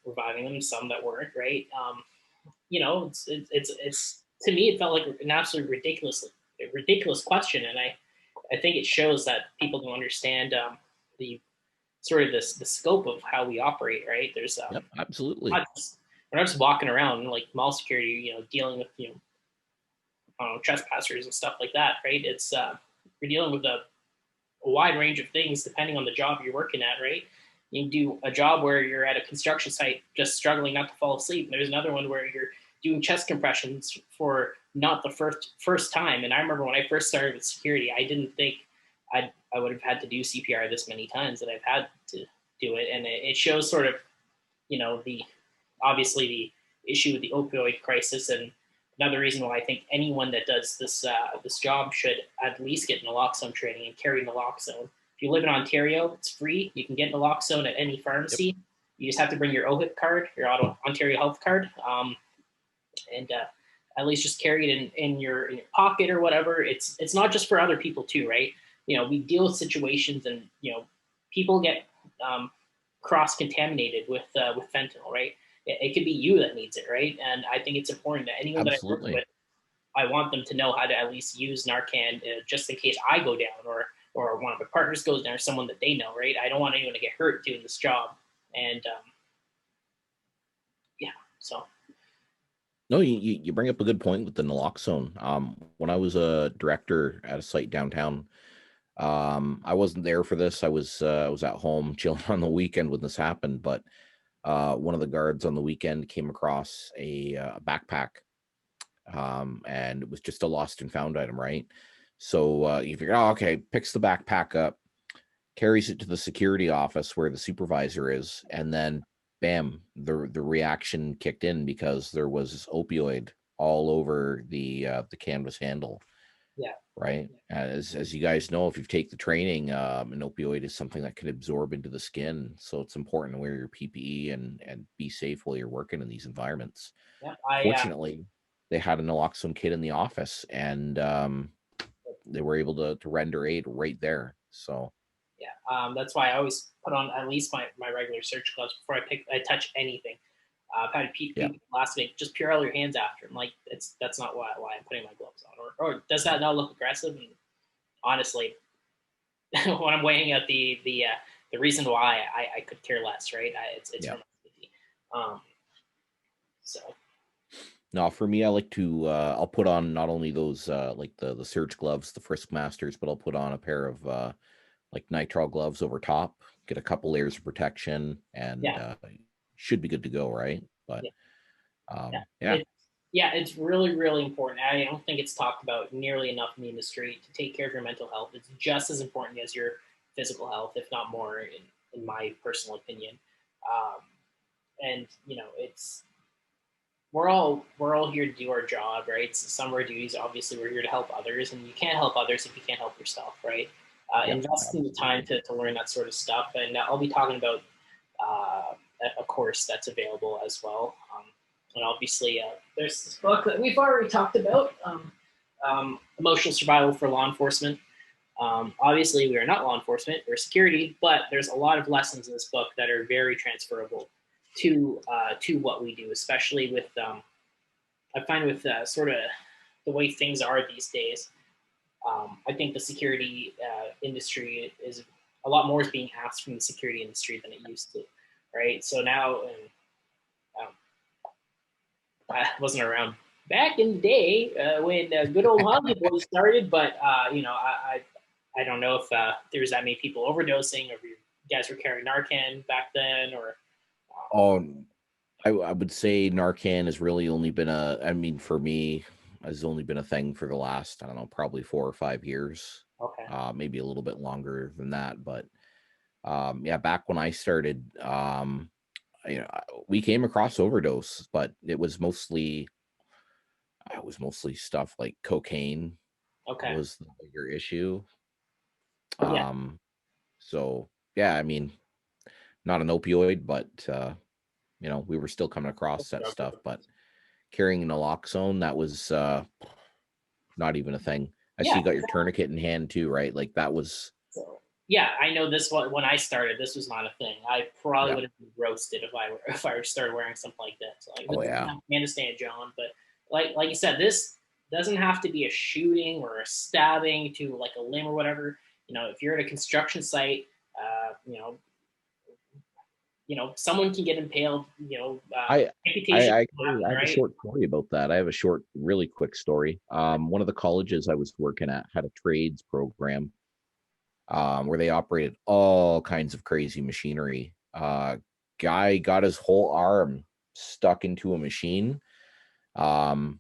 reviving them, some that weren't, right? It's to me, it felt like an absolutely ridiculous question, and I think it shows that people don't understand the sort of the scope of how we operate, right? There's Yep, absolutely. we're not just walking around like mall security, dealing with trespassers and stuff like that, right? It's you're dealing with a wide range of things depending on the job you're working at, right? You do a job where you're at a construction site just struggling not to fall asleep. And there's another one where you're doing chest compressions for not the first time. And I remember when I first started with security, I didn't think I would have had to do CPR this many times that I've had to do it. And it shows sort of, the obviously the issue with the opioid crisis, and another reason why I think anyone that does this job should at least get naloxone training and carry naloxone. If you live in Ontario, it's free. You can get naloxone at any pharmacy. Yep. You just have to bring your OHIP card, your Ontario Health card, and at least just carry it in your pocket or whatever. It's not just for other people too, right? We deal with situations, and people get cross-contaminated with fentanyl, right? It could be you that needs it, right? And I think it's important that anyone Absolutely. that I work with, I want them to know how to at least use Narcan just in case I go down, or one of my partners goes down, or someone that they know, right? I don't want anyone to get hurt doing this job. And so. No, you bring up a good point with the naloxone. When I was a director at a site downtown, I wasn't there for this. I was at home chilling on the weekend when this happened, but one of the guards on the weekend came across a backpack, and it was just a lost and found item, right? So you figure, oh, okay, picks the backpack up, carries it to the security office where the supervisor is, and then bam, the reaction kicked in because there was opioid all over the canvas handle. Yeah. Right. As you guys know, if you take the training, an opioid is something that can absorb into the skin. So it's important to wear your PPE and be safe while you're working in these environments. Yeah, Fortunately, they had a naloxone kit in the office, and they were able to render aid right there. So yeah, that's why I always put on at least my regular search gloves before I touch anything. I've had people last week just peel all your hands after. I'm like, that's not why I'm putting my gloves on. Or does that not look aggressive? And honestly, when I'm weighing out the reason why, I could care less, right? It's from safety. So. No, for me, I like to I'll put on not only those like the search gloves, the Frisk Masters, but I'll put on a pair of like nitrile gloves over top, get a couple layers of protection, and should be good to go, right? But it's really, really important. I don't think it's talked about nearly enough in the industry to take care of your mental health. It's just as important as your physical health, if not more, in my personal opinion. And it's we're all here to do our job, right? So some of our duties, obviously, we're here to help others, and you can't help others if you can't help yourself, right? Investing the time to learn that sort of stuff, and I'll be talking about a course that's available as well. And obviously, there's this book that we've already talked about, Emotional Survival for Law Enforcement. Obviously, we are not law enforcement, we're security, but there's a lot of lessons in this book that are very transferable to what we do, especially with, I find with sort of the way things are these days. I think the security industry is a lot more is being asked from the security industry than it used to, right? So now, I wasn't around back in the day when good old Honky Boys started, but I don't know if there was that many people overdosing, or if you guys were carrying Narcan back then, or. I would say Narcan has really only been for me, has only been a thing for the last, I don't know, probably 4 or 5 years, Okay. maybe a little bit longer than that. But yeah, back when I started, we came across overdose, but it was mostly stuff like cocaine Okay. was the bigger issue. Yeah. So yeah, I mean, not an opioid, but we were still coming across that stuff. But carrying naloxone, that was not even a thing. I see Yeah. you got your tourniquet in hand too, right? Like that was, So yeah, I know this one when I started. This was not a thing. I probably yeah. would have been roasted if I started wearing something like this. Like, Oh yeah. I understand, John, but like you said, this doesn't have to be a shooting or a stabbing to like a limb or whatever. If you're at a construction site, uh, you know, someone can get impaled. I Amputation I can happen, I have a right? short story about that. I have a short, really quick story. One of the colleges I was working at had a trades program where they operated all kinds of crazy machinery. Guy got his whole arm stuck into a machine. Um,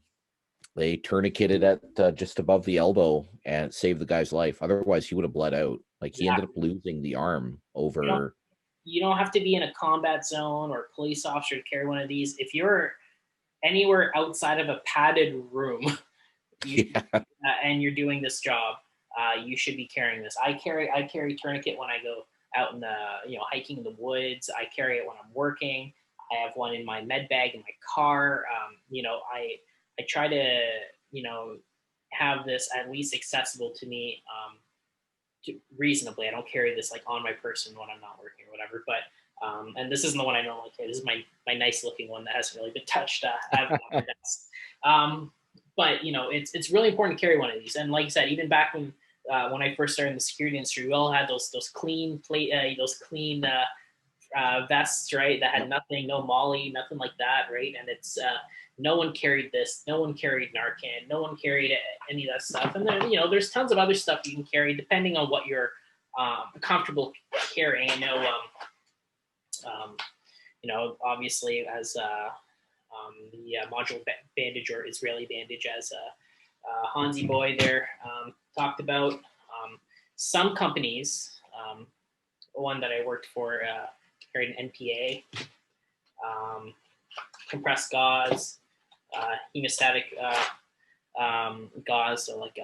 they tourniqueted at just above the elbow and it saved the guy's life. Otherwise, he would have bled out. Like he ended up losing the arm You don't, over. you don't have to be in a combat zone or a police officer to carry one of these. If you're anywhere outside of a padded room, Yeah. and you're doing this job, you should be carrying this. I carry tourniquet when I go out in the hiking in the woods. I carry it when I'm working. I have one in my med bag in my car. I try to have this at least accessible to me reasonably. I don't carry this like on my person when I'm not working or whatever. But and this isn't the one I normally carry. This is my nice looking one that hasn't really been touched. I have it on my desk. But it's really important to carry one of these. And like I said, even back when I first started in the security industry, we all had those clean plate, those clean vests, right? That had nothing, no Molly, nothing like that, right? And it's no one carried this, no one carried Narcan, no one carried any of that stuff. And then there's tons of other stuff you can carry depending on what you're comfortable carrying. I know, obviously as the module bandage or Israeli bandage, as Hansi Boy there talked about. Some companies, one that I worked for, carried an NPA, compressed gauze, hemostatic gauze, so like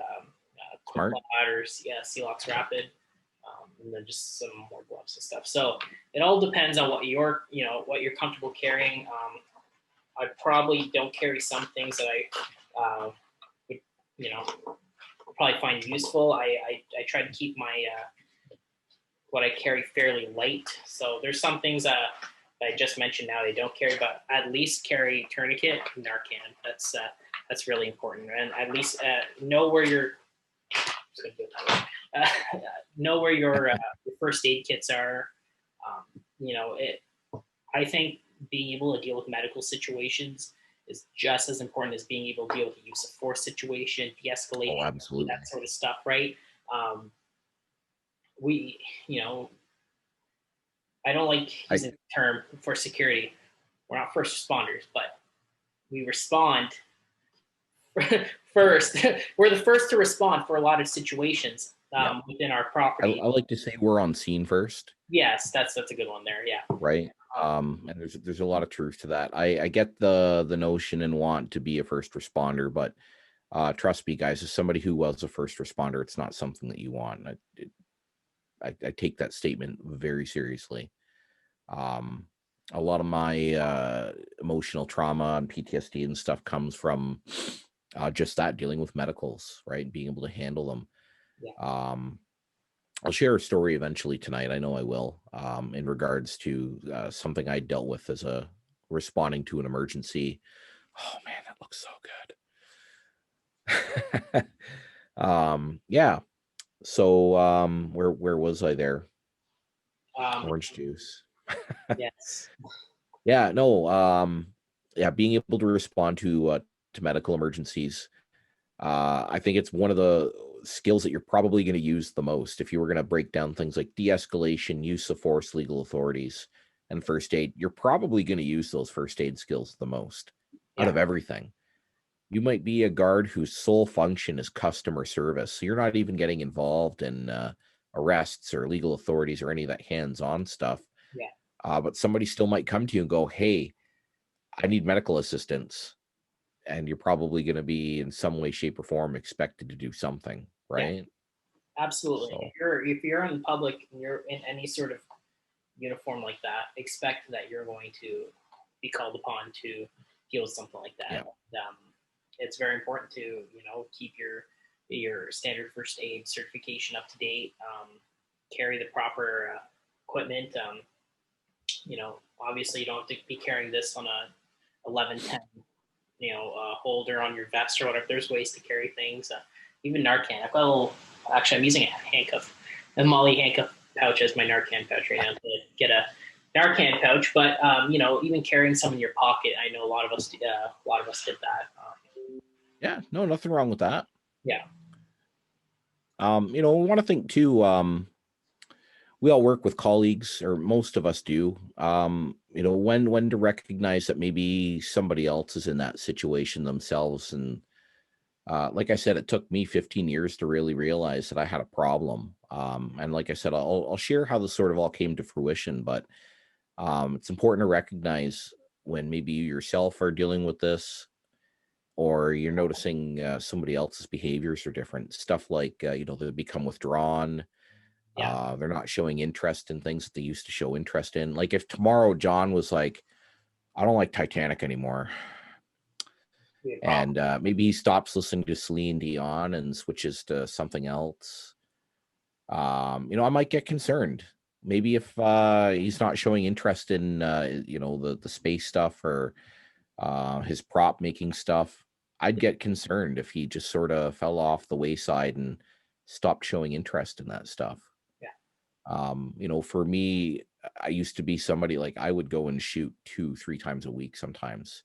Smart. ladders, Celox Rapid, and then just some more gloves and stuff. So it all depends on what you're comfortable carrying. I probably don't carry some things that I would probably find useful. I try to keep my what I carry fairly light. So there's some things that I just mentioned now they don't carry, but at least carry tourniquet, Narcan. That's really important, and at least know where your know where your first aid kits are. I think being able to deal with medical situations is just as important as being able to deal with the use of force situation, de-escalation, Absolutely. that sort of stuff, right? We, I don't like using the term for security. We're not first responders, but we respond first. We're the first to respond for a lot of situations within our property. I like to say we're on scene first. Yes, that's a good one there. Yeah. Right. And there's a lot of truth to that. I get the notion and want to be a first responder, but trust me, guys, as somebody who was a first responder, it's not something that you want. I take that statement very seriously. A lot of my emotional trauma and PTSD and stuff comes from just that, dealing with medicals, right? Being able to handle them. Yeah. I'll share a story eventually tonight. I know I will, in regards to something I dealt with as a responding to an emergency. Oh man, that looks so good. Yeah. So where was I there? Orange juice. Yes. Yeah, no, yeah, being able to respond to medical emergencies. I think it's one of the skills that you're probably going to use the most if you were going to break down things like de-escalation, use of force, legal authorities, and first aid. You're probably going to use those first aid skills the most out of everything. You might be a guard whose sole function is customer service. So you're not even getting involved in arrests or legal authorities or any of that hands-on stuff. Yeah. But somebody still might come to you and go, hey, I need medical assistance. And you're probably going to be in some way, shape, or form expected to do something, right? Absolutely. So- If you're in public and you're in any sort of uniform like that, expect that you're going to be called upon to deal with something like that. Yeah. And, it's very important to, you know, keep your standard first aid certification up to date. Carry the proper equipment. You know, obviously you don't have to be carrying this on a 1110, you know, holder on your vest or whatever. There's ways to carry things. Even Narcan. I've got a little. Actually, I'm using a handcuff, a Molly handcuff pouch as my Narcan pouch right now to get a Narcan pouch. But you know, even carrying some in your pocket, I know a lot of us did that. Yeah, no, nothing wrong with that. Yeah. You know, we want to think too, we all work with colleagues, or most of us do. You know, when to recognize that maybe somebody else is in that situation themselves. And like I said, it took me 15 years to really realize that I had a problem. And like I said, I'll share how this sort of all came to fruition, but it's important to recognize when maybe you yourself are dealing with this, or you're noticing somebody else's behaviors are different. Stuff like, you know, they become withdrawn. Yeah. They're not showing interest in things that they used to show interest in. Like if tomorrow John was like, I don't like Titanic anymore, and maybe he stops listening to Celine Dion and switches to something else, you know, I might get concerned. Maybe if he's not showing interest in, you know, the space stuff or his prop making stuff, I'd get concerned if he just sort of fell off the wayside and stopped showing interest in that stuff. Yeah. You know, for me, I used to be somebody like I would go and shoot 2-3 times a week sometimes.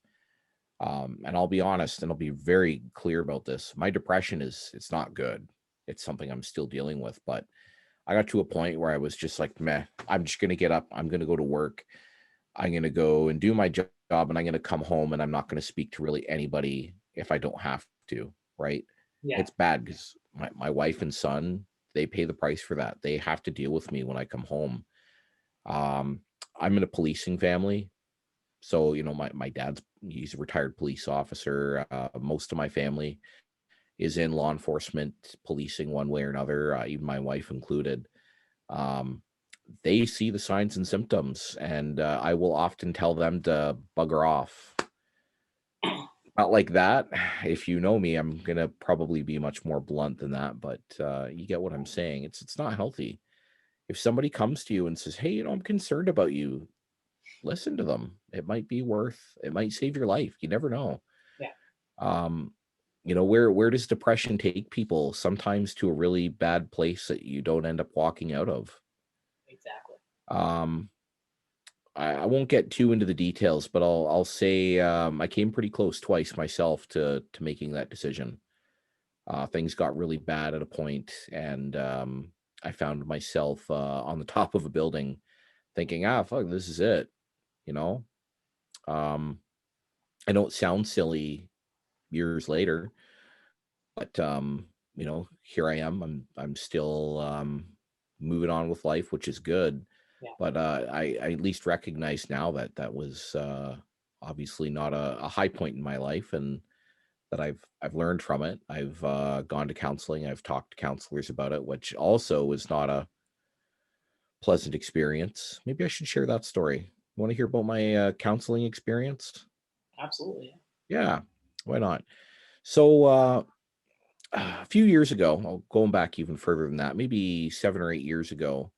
And I'll be honest, and I'll be very clear about this. My depression it's not good. It's something I'm still dealing with, but I got to a point where I was just like, meh, I'm just going to get up. I'm going to go to work. I'm going to go and do my job, and I'm going to come home, and I'm not going to speak to really anybody if I don't have to. Right. Yeah. It's bad because my wife and son, they pay the price for that. They have to deal with me when I come home. I'm in a policing family. So, you know, my dad's, he's a retired police officer. Most of my family is in law enforcement, policing one way or another, even my wife included. They see the signs and symptoms, and I will often tell them to bugger off. Not like that. If you know me, I'm gonna probably be much more blunt than that, but you get what I'm saying. It's not healthy. If somebody comes to you and says, hey, you know, I'm concerned about you, listen to them. It might save your life. You never know. Yeah. You know, where does depression take people? Sometimes to a really bad place that you don't end up walking out of. Exactly. I won't get too into the details, but I'll say I came pretty close twice myself to making that decision. Things got really bad at a point, and I found myself on the top of a building thinking, fuck, this is it. You know, I don't sound silly years later, but you know, here I am. I'm still moving on with life, which is good. Yeah. But I at least recognize now that that was obviously not a high point in my life, and that I've learned from it. I've gone to counseling. I've talked to counselors about it, which also was not a pleasant experience. Maybe I should share that story. You want to hear about my counseling experience? Absolutely. Yeah, why not? So a few years ago, going back even further than that, maybe 7 or 8 years ago,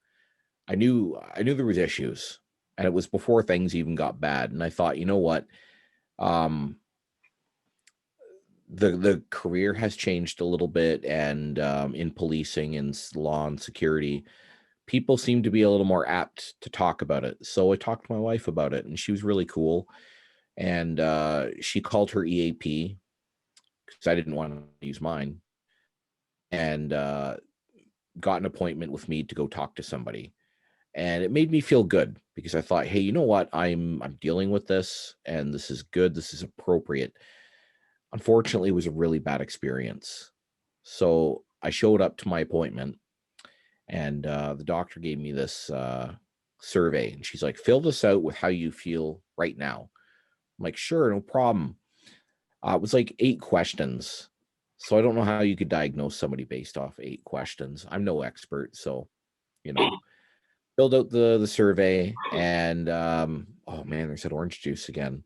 I knew there was issues, and it was before things even got bad. And I thought, you know what? The career has changed a little bit, and in policing and law and security, people seem to be a little more apt to talk about it. So I talked to my wife about it, and she was really cool. And she called her EAP because I didn't want to use mine, and got an appointment with me to go talk to somebody. And it made me feel good because I thought, hey, you know what? I'm dealing with this, and this is good. This is appropriate. unfortunately, it was a really bad experience. So I showed up to my appointment, and the doctor gave me this survey, and she's like, fill this out with how you feel right now. I'm like, sure, no problem. It was like 8 questions. So I don't know how you could diagnose somebody based off 8 questions. I'm no expert, so filled out the survey, and oh man, there's that orange juice again.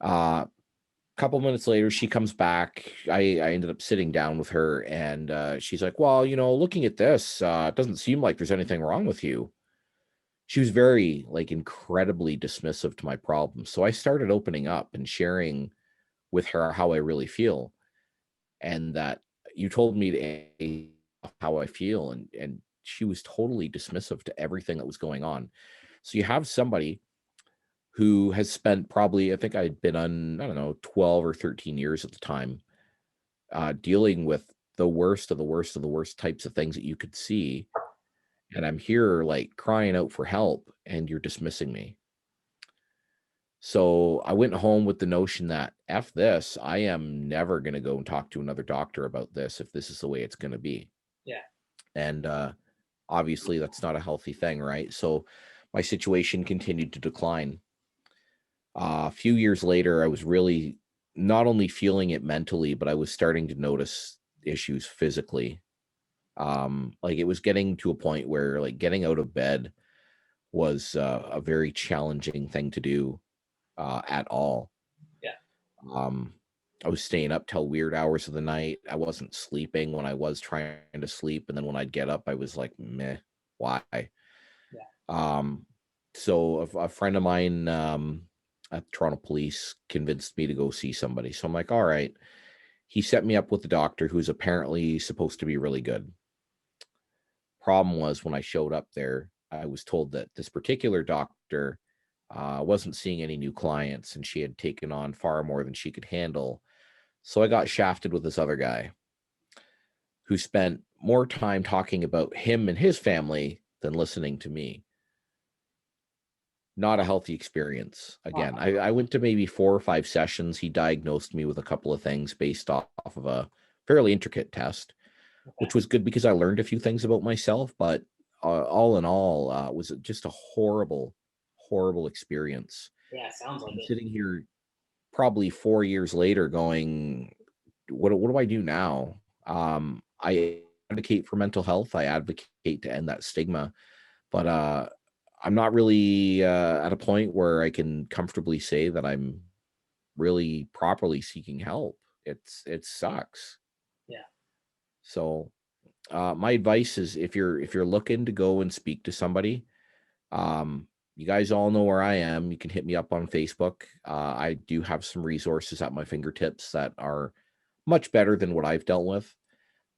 Couple minutes later, she comes back. I ended up sitting down with her, and she's like, well, looking at this, it doesn't seem like there's anything wrong with you. She was very, like, incredibly dismissive to my problems. So I started opening up and sharing with her how I really feel, and that you told me to how I feel, and she was totally dismissive to everything that was going on. So you have somebody who has spent probably, I think I'd been on, I don't know, 12 or 13 years at the time, dealing with the worst of the worst of the worst types of things that you could see. And I'm here like crying out for help, and you're dismissing me. So I went home with the notion that F this, I am never going to go and talk to another doctor about this if this is the way it's going to be. Yeah. And obviously that's not a healthy thing, right? So my situation continued to decline. A few years later, I was really not only feeling it mentally, but I was starting to notice issues physically. Like it was getting to a point where like getting out of bed was a very challenging thing to do at all. Yeah. I was staying up till weird hours of the night. I wasn't sleeping when I was trying to sleep, and then when I'd get up, I was like, meh, why? Yeah. So a friend of mine at Toronto Police convinced me to go see somebody. So I'm like, all right. He set me up with a doctor who's apparently supposed to be really good. Problem was, when I showed up there, I was told that this particular doctor wasn't seeing any new clients, and she had taken on far more than she could handle. So I got shafted with this other guy who spent more time talking about him and his family than listening to me. Not a healthy experience. Again, I went to maybe 4 or 5 sessions. He diagnosed me with a couple of things based off of a fairly intricate test, which was good because I learned a few things about myself. But all in all, it was just a horrible, horrible experience. Yeah, sounds like I'm it. sitting here probably 4 years later going, what do I do now? I advocate for mental health. I advocate to end that stigma, but I'm not really at a point where I can comfortably say that I'm really properly seeking help. It sucks. Yeah. So my advice is, if you're looking to go and speak to somebody, you guys all know where I am. You can hit me up on Facebook. I do have some resources at my fingertips that are much better than what I've dealt with.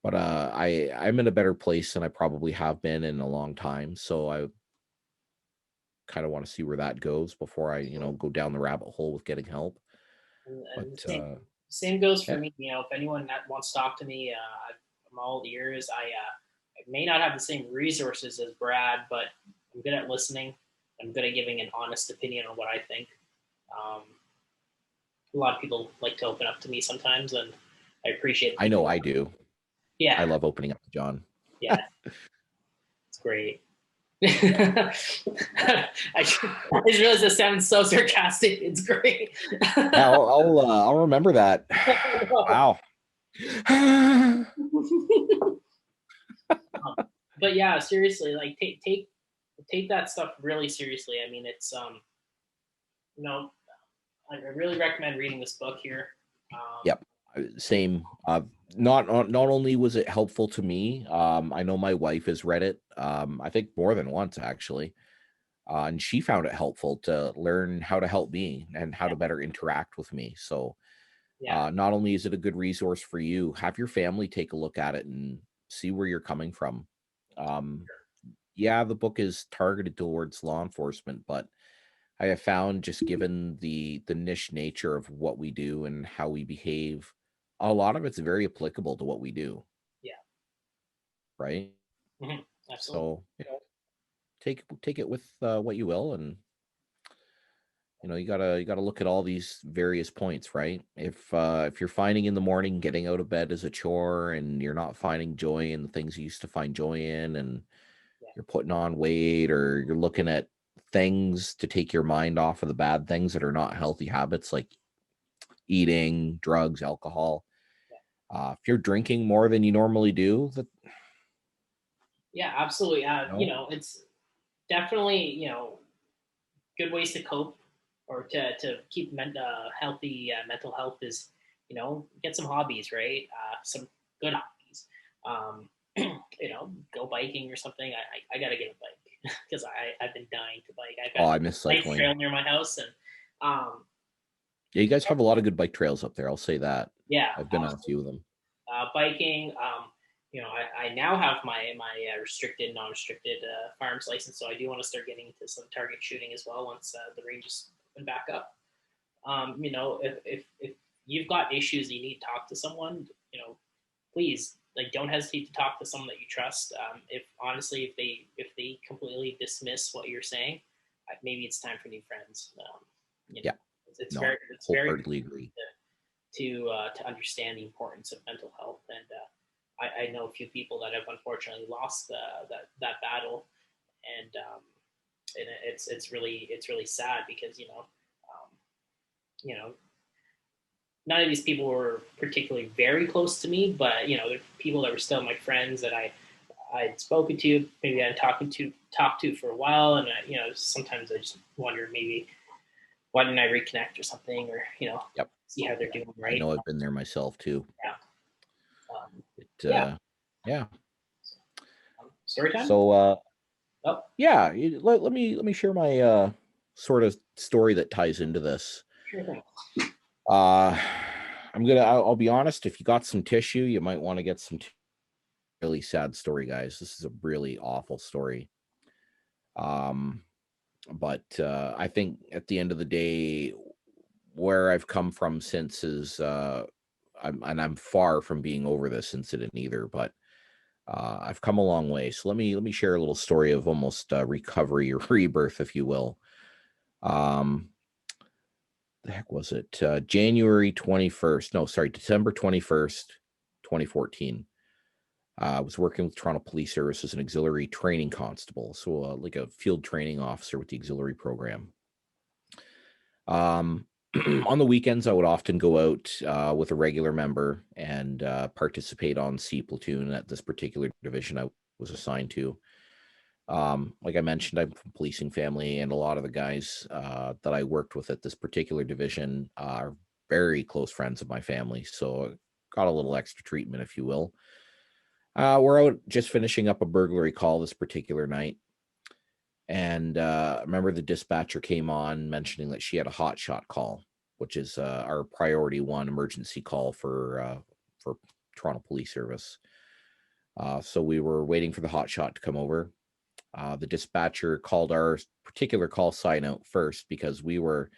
But I'm in a better place than I probably have been in a long time. So I kind of want to see where that goes before I, go down the rabbit hole with getting help. And But same goes for yeah. me. If anyone that wants to talk to me, I'm all ears. I may not have the same resources as Brad, but I'm good at listening. I'm good at giving an honest opinion on what I think. A lot of people like to open up to me sometimes, and I appreciate it. I know I do. Yeah. I love opening up to John. Yeah. It's great. I just realized this sounds so sarcastic. It's great. Yeah, I'll remember that. Wow. But yeah, seriously, like take that stuff really seriously. I mean, it's I really recommend reading this book here. Yep. Same. Not only was it helpful to me, I know my wife has read it. I think more than once, actually. And she found it helpful to learn how to help me and how to better interact with me. So Yeah. not only is it a good resource for you, have your family take a look at it and see where you're coming from. Yeah, the book is targeted towards law enforcement, but I have found, just given the niche nature of what we do and how we behave, a lot of it's very applicable to what we do. Yeah. Right. Mm-hmm. Absolutely. So take it with what you will, and you gotta look at all these various points, right? If you're finding in the morning getting out of bed is a chore, and you're not finding joy in the things you used to find joy in, and Yeah. you're putting on weight, or you're looking at things to take your mind off of the bad things that are not healthy habits, like eating, drugs, alcohol. If you're drinking more than you normally do, that Yeah, absolutely. no. You know, it's definitely, good ways to cope or to keep healthy mental health is, get some hobbies, right? Some good hobbies. Um, go biking or something. I gotta get a bike because I've been dying to bike. I've Oh, got I a miss nice trail cycling. near my house, and um, Yeah, you guys have a lot of good bike trails up there. I'll say that. yeah, I've been on a few of absolutely. them. Biking. I now have my restricted, non-restricted farms license, so I do want to start getting into some target shooting as well once the ranges open back up. If you've got issues, you need to talk to someone. Please like don't hesitate to talk to someone that you trust. If honestly, if they completely dismiss what you're saying, maybe it's time for new friends. Yeah, It's no, I very wholeheartedly agree. to understand the importance of mental health. And I know a few people that have unfortunately lost that battle, and it's really sad because you know none of these people were particularly very close to me, but they're people that were still my friends that I'd spoken to, maybe I'd talked to for a while, and sometimes I just wonder maybe why didn't I reconnect or something, or Yep. see how they're doing, I right? know I've been there myself too. Yeah. It Yeah. yeah. Story time. So Oh, yeah, let me share my sort of story that ties into this. sure thing. Uh I'll be honest, if you got some tissue, you might want to get some really sad story, guys. This is a really awful story. Um but I think at the end of the day, where I've come from since is I'm far from being over this incident either, but I've come a long way. So let me share a little story of almost recovery or rebirth, if you will. Um, the heck was it? January 21st. No, sorry, December 21st, 2014. I was working with Toronto Police Service as an auxiliary training constable, so like a field training officer with the auxiliary program. Um, on the weekends, I would often go out with a regular member and participate on C platoon at this particular division I was assigned to. Like I mentioned, I'm from policing family, and a lot of the guys that I worked with at this particular division are very close friends of my family. So I got a little extra treatment, if you will. We're out just finishing up a burglary call this particular night. And I remember the dispatcher came on mentioning that she had a hot shot call, which is our priority one emergency call for Toronto Police Service. So we were waiting for the hot shot to come over. The dispatcher called our particular call sign out first because we were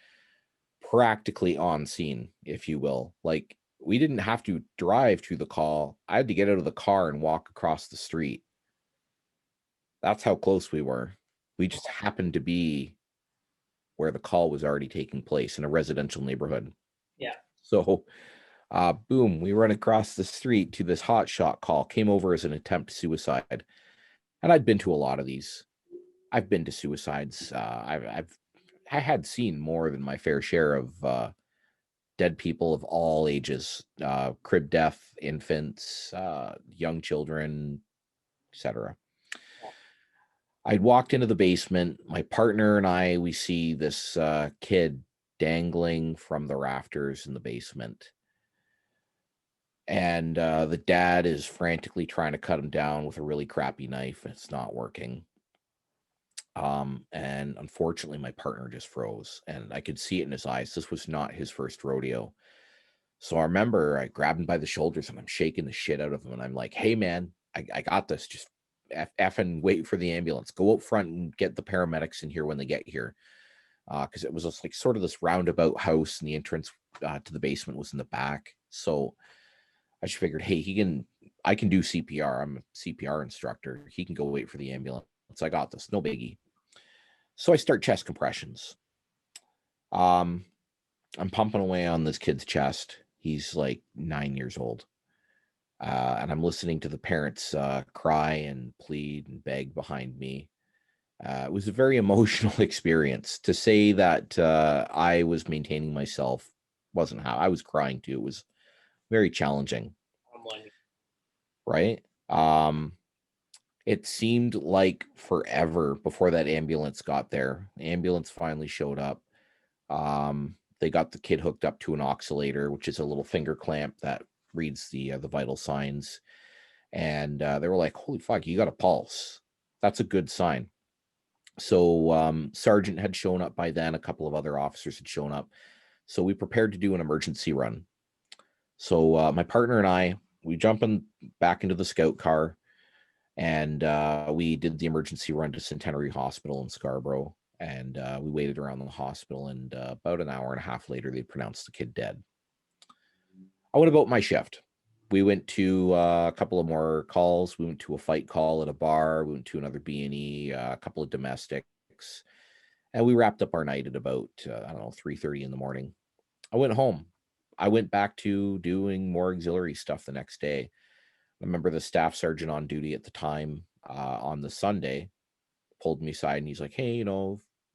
practically on scene, if you will. Like we didn't have to drive to the call. I had to get out of the car and walk across the street. That's how close we were. We just happened to be where the call was already taking place in a residential neighborhood. Yeah. So, boom, we run across the street to this hot shot call, came over as an attempt suicide. And I'd been to a lot of these. I've been to suicides. I had seen more than my fair share of dead people of all ages, crib death, infants, young children, etc. I'd walked into the basement. My partner and I, we see this kid dangling from the rafters in the basement. And the dad is frantically trying to cut him down with a really crappy knife. It's not working. And unfortunately, my partner just froze, and I could see it in his eyes. This was not his first rodeo. So I remember I grabbed him by the shoulders and I'm shaking the shit out of him. And I'm like, hey, man, I got this. Just and wait for the ambulance. Go up front and get the paramedics in here when they get here. Because it was just like sort of this roundabout house, and the entrance to the basement was in the back. So I just figured, hey, I can do CPR. I'm a CPR instructor. He can go wait for the ambulance. I got this. No biggie. So I start chest compressions. Um, I'm pumping away on this kid's chest. He's like 9 years old. And I'm listening to the parents cry and plead and beg behind me. It was a very emotional experience. To say that I was maintaining myself wasn't how I was crying too. It was very challenging, Humbling. right? It seemed like forever before that ambulance got there. The ambulance finally showed up. They got the kid hooked up to an oscillator, which is a little finger clamp that reads the vital signs. And they were like, "Holy fuck, you got a pulse. That's a good sign." So Sergeant had shown up by then. A couple of other officers had shown up. So we prepared to do an emergency run. So my partner and I, we jump back into the scout car, and we did the emergency run to Centenary Hospital in Scarborough. And we waited around the hospital, and about an hour and a half later, they pronounced the kid dead. I went about my shift. We went to a couple of more calls. We went to a fight call at a bar. We went to another B&E, a couple of domestics, and we wrapped up our night at about I don't know, 3:30 in the morning. I went home. I went back to doing more auxiliary stuff the next day. I remember the staff sergeant on duty at the time on the Sunday pulled me aside, and he's like, "Hey, if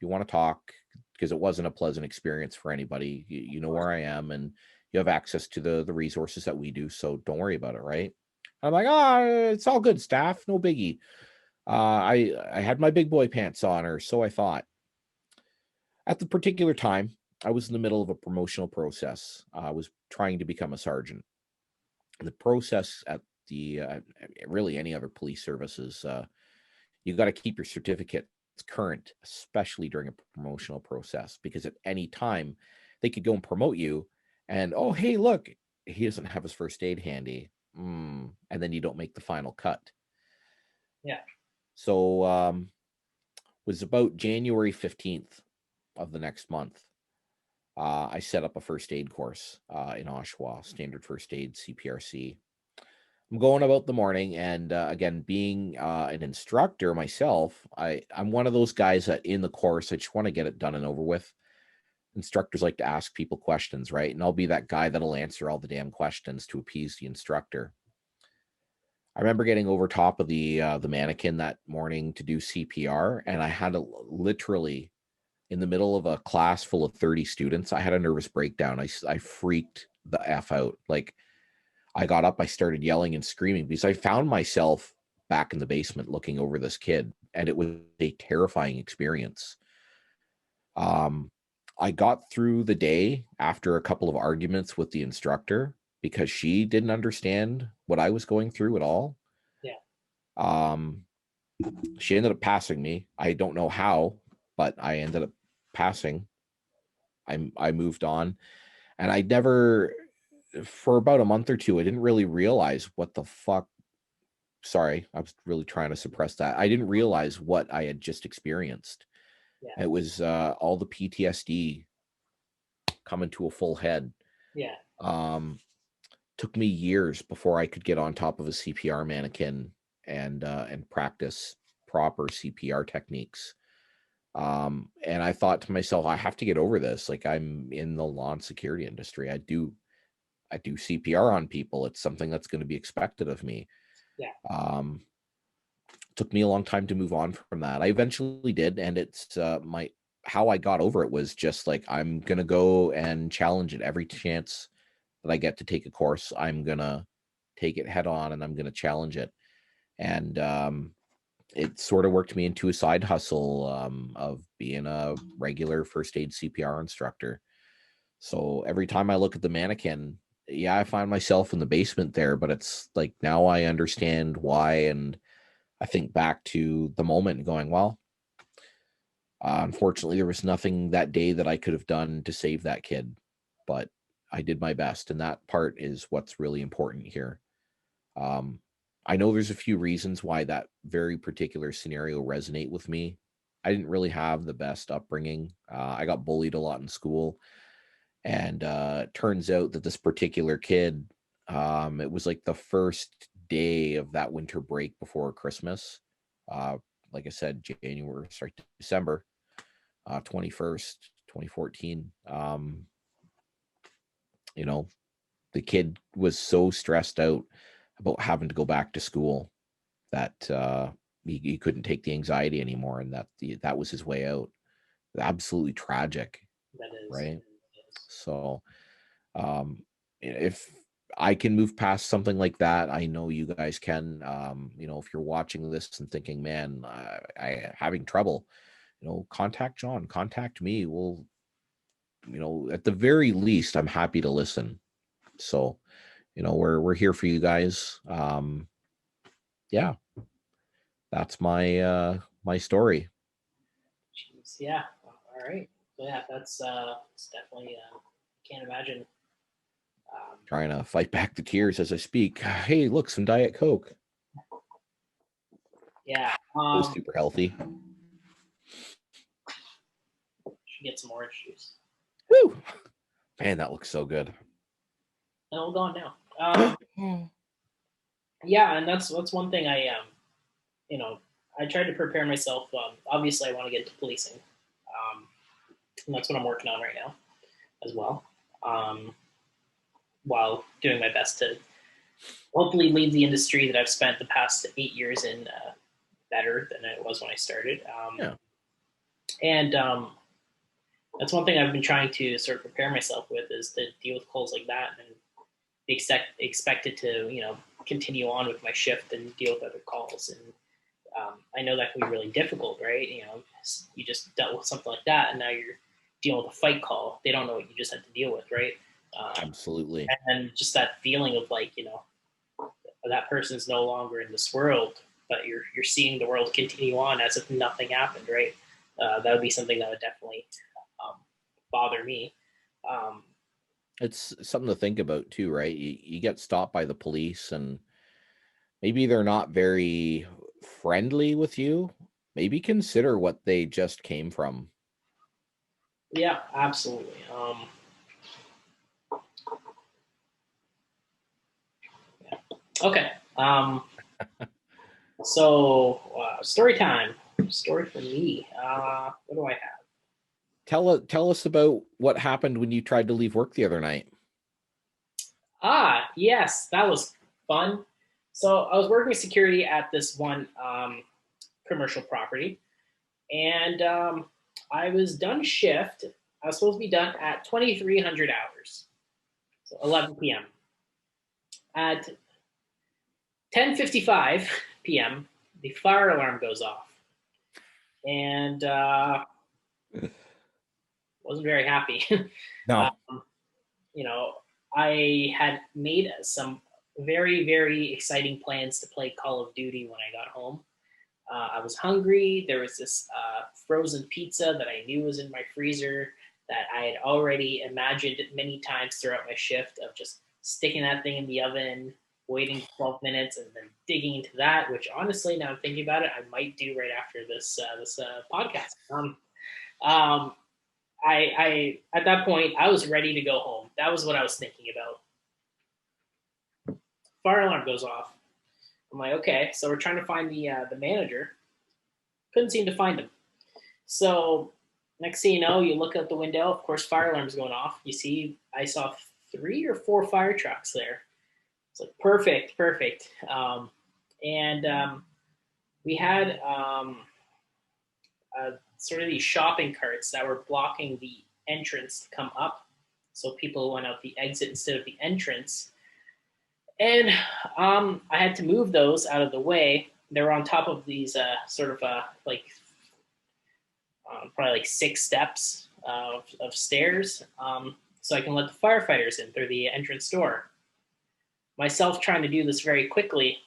you want to talk, because it wasn't a pleasant experience for anybody. You know where I am, and you have access to the resources that we do, so don't worry about it, right?" I'm like, it's all good, staff, no biggie. I had my big boy pants on, or so I thought. At the particular time, I was in the middle of a promotional process. I was trying to become a sergeant. The process at the really any other police services, you got to keep your certificates current, especially during a promotional process, because at any time they could go and promote you, and oh, hey, look, he doesn't have his first aid handy, and then you don't make the final cut. Yeah. So was about January 15th of the next month. I set up a first aid course in Oshawa, standard first aid, CPRC. I'm going about the morning, and again, being an instructor myself, I'm one of those guys that in the course, I just want to get it done and over with. Instructors like to ask people questions, right? And I'll be that guy that'll answer all the damn questions to appease the instructor. I remember getting over top of the mannequin that morning to do CPR, and I had to literally, in the middle of a class full of 30 students, I had a nervous breakdown. I freaked the F out. Like, I got up, I started yelling and screaming because I found myself back in the basement looking over this kid, and it was a terrifying experience. I got through the day after a couple of arguments with the instructor because she didn't understand what I was going through at all. Yeah. She ended up passing me. I don't know how, but I ended up passing. I moved on, and I never, for about a month or two, I didn't really realize what the fuck. Sorry, I was really trying to suppress that. I didn't realize what I had just experienced. Yeah. It was all the PTSD coming to a full head. Yeah. Took me years before I could get on top of a CPR mannequin and practice proper CPR techniques. And I thought to myself, I have to get over this. Like, I'm in the law and security industry. I do CPR on people. It's something that's going to be expected of me. Yeah. Took me a long time to move on from that. I eventually did, and it's how I got over it was just like, I'm gonna go and challenge it every chance that I get to take a course. I'm gonna take it head on, and I'm gonna challenge it. And it sort of worked me into a side hustle of being a regular first aid CPR instructor. So every time I look at the mannequin, yeah, I find myself in the basement there, but it's like, now I understand why, and I think back to the moment going, well, unfortunately, there was nothing that day that I could have done to save that kid, but I did my best, and that part is what's really important here. I know there's a few reasons why that very particular scenario resonate with me. I didn't really have the best upbringing. I got bullied a lot in school, and it turns out that this particular kid, it was like the first day of that winter break before Christmas. Like I said, December 21st, 2014. You know, the kid was so stressed out about having to go back to school that he couldn't take the anxiety anymore, and that was his way out. Absolutely tragic, That is right? It is. So if I can move past something like that, I know you guys can. If you're watching this and thinking, man, I having trouble, contact John, contact me. We'll, at the very least, I'm happy to listen. So, we're here for you guys. Yeah, that's my story. Jeez, yeah. All right. So yeah, it's definitely can't imagine. Trying to fight back the tears as I speak. Hey, look, some Diet Coke. Yeah. Was super healthy. Should get some orange juice. Woo! Man, that looks so good. And we'll go on now. Yeah, and that's one thing I tried to prepare myself. Obviously, I want to get into policing, and that's what I'm working on right now, as well. While doing my best to hopefully leave the industry that I've spent the past 8 years in better than it was when I started. Yeah. And that's one thing I've been trying to sort of prepare myself with, is to deal with calls like that and be expected to, continue on with my shift and deal with other calls. And I know that can be really difficult, right? You just dealt with something like that, and now you're dealing with a fight call. They don't know what you just had to deal with, right? Absolutely. And just that feeling of like, that person's no longer in this world, but you're seeing the world continue on as if nothing happened, right? That would be something that would definitely bother me. It's something to think about too, right? You get stopped by the police and maybe they're not very friendly with you. Maybe consider what they just came from. Yeah, absolutely. Yeah. Okay. So story time. Story for me. What do I have? Tell us about what happened when you tried to leave work the other night. Yes, that was fun. So I was working security at this one commercial property, and I was done shift. I was supposed to be done at 2300 hours, so 11 p.m. At 10:55 p.m., the fire alarm goes off, and wasn't very happy. No. I had made some very, very exciting plans to play Call of Duty when I got home. I was hungry. There was this frozen pizza that I knew was in my freezer that I had already imagined many times throughout my shift, of just sticking that thing in the oven, waiting 12 minutes, and then digging into that, which honestly, now I'm thinking about it, I might do right after this podcast. I at that point, I was ready to go home. That was what I was thinking about. Fire alarm goes off. I'm like, okay, so we're trying to find the manager. Couldn't seem to find him. So next thing you know, you look out the window. Of course, fire alarm's going off. I saw 3 or 4 fire trucks there. It's like perfect. And we had sort of these shopping carts that were blocking the entrance to come up, so people went out the exit instead of the entrance. And I had to move those out of the way. They were on top of these probably like 6 steps of stairs, so I can let the firefighters in through the entrance door. Myself trying to do this very quickly,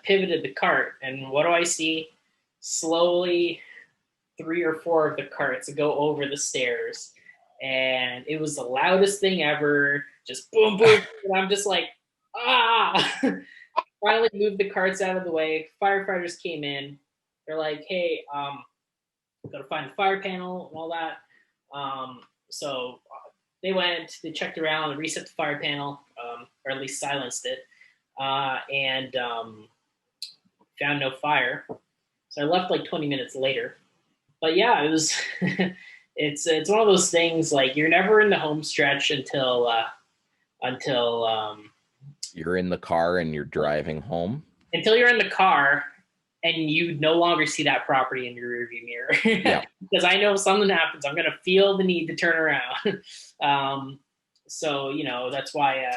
pivoted the cart, and what do I see? Slowly, 3 or 4 of the carts go over the stairs, and it was the loudest thing ever. Just boom, boom, and I'm just like, ah! Finally moved the carts out of the way. Firefighters came in. They're like, hey, gotta find the fire panel and all that. So they went, they checked around, and reset the fire panel, or at least silenced it, and found no fire. So I left like 20 minutes later. But yeah, it was it's one of those things like you're never in the home stretch until You're in the car and you're driving home. until you're in the car and you no longer see that property in your rearview mirror. Yeah. Because I know if something happens, I'm gonna feel the need to turn around. So you know that's why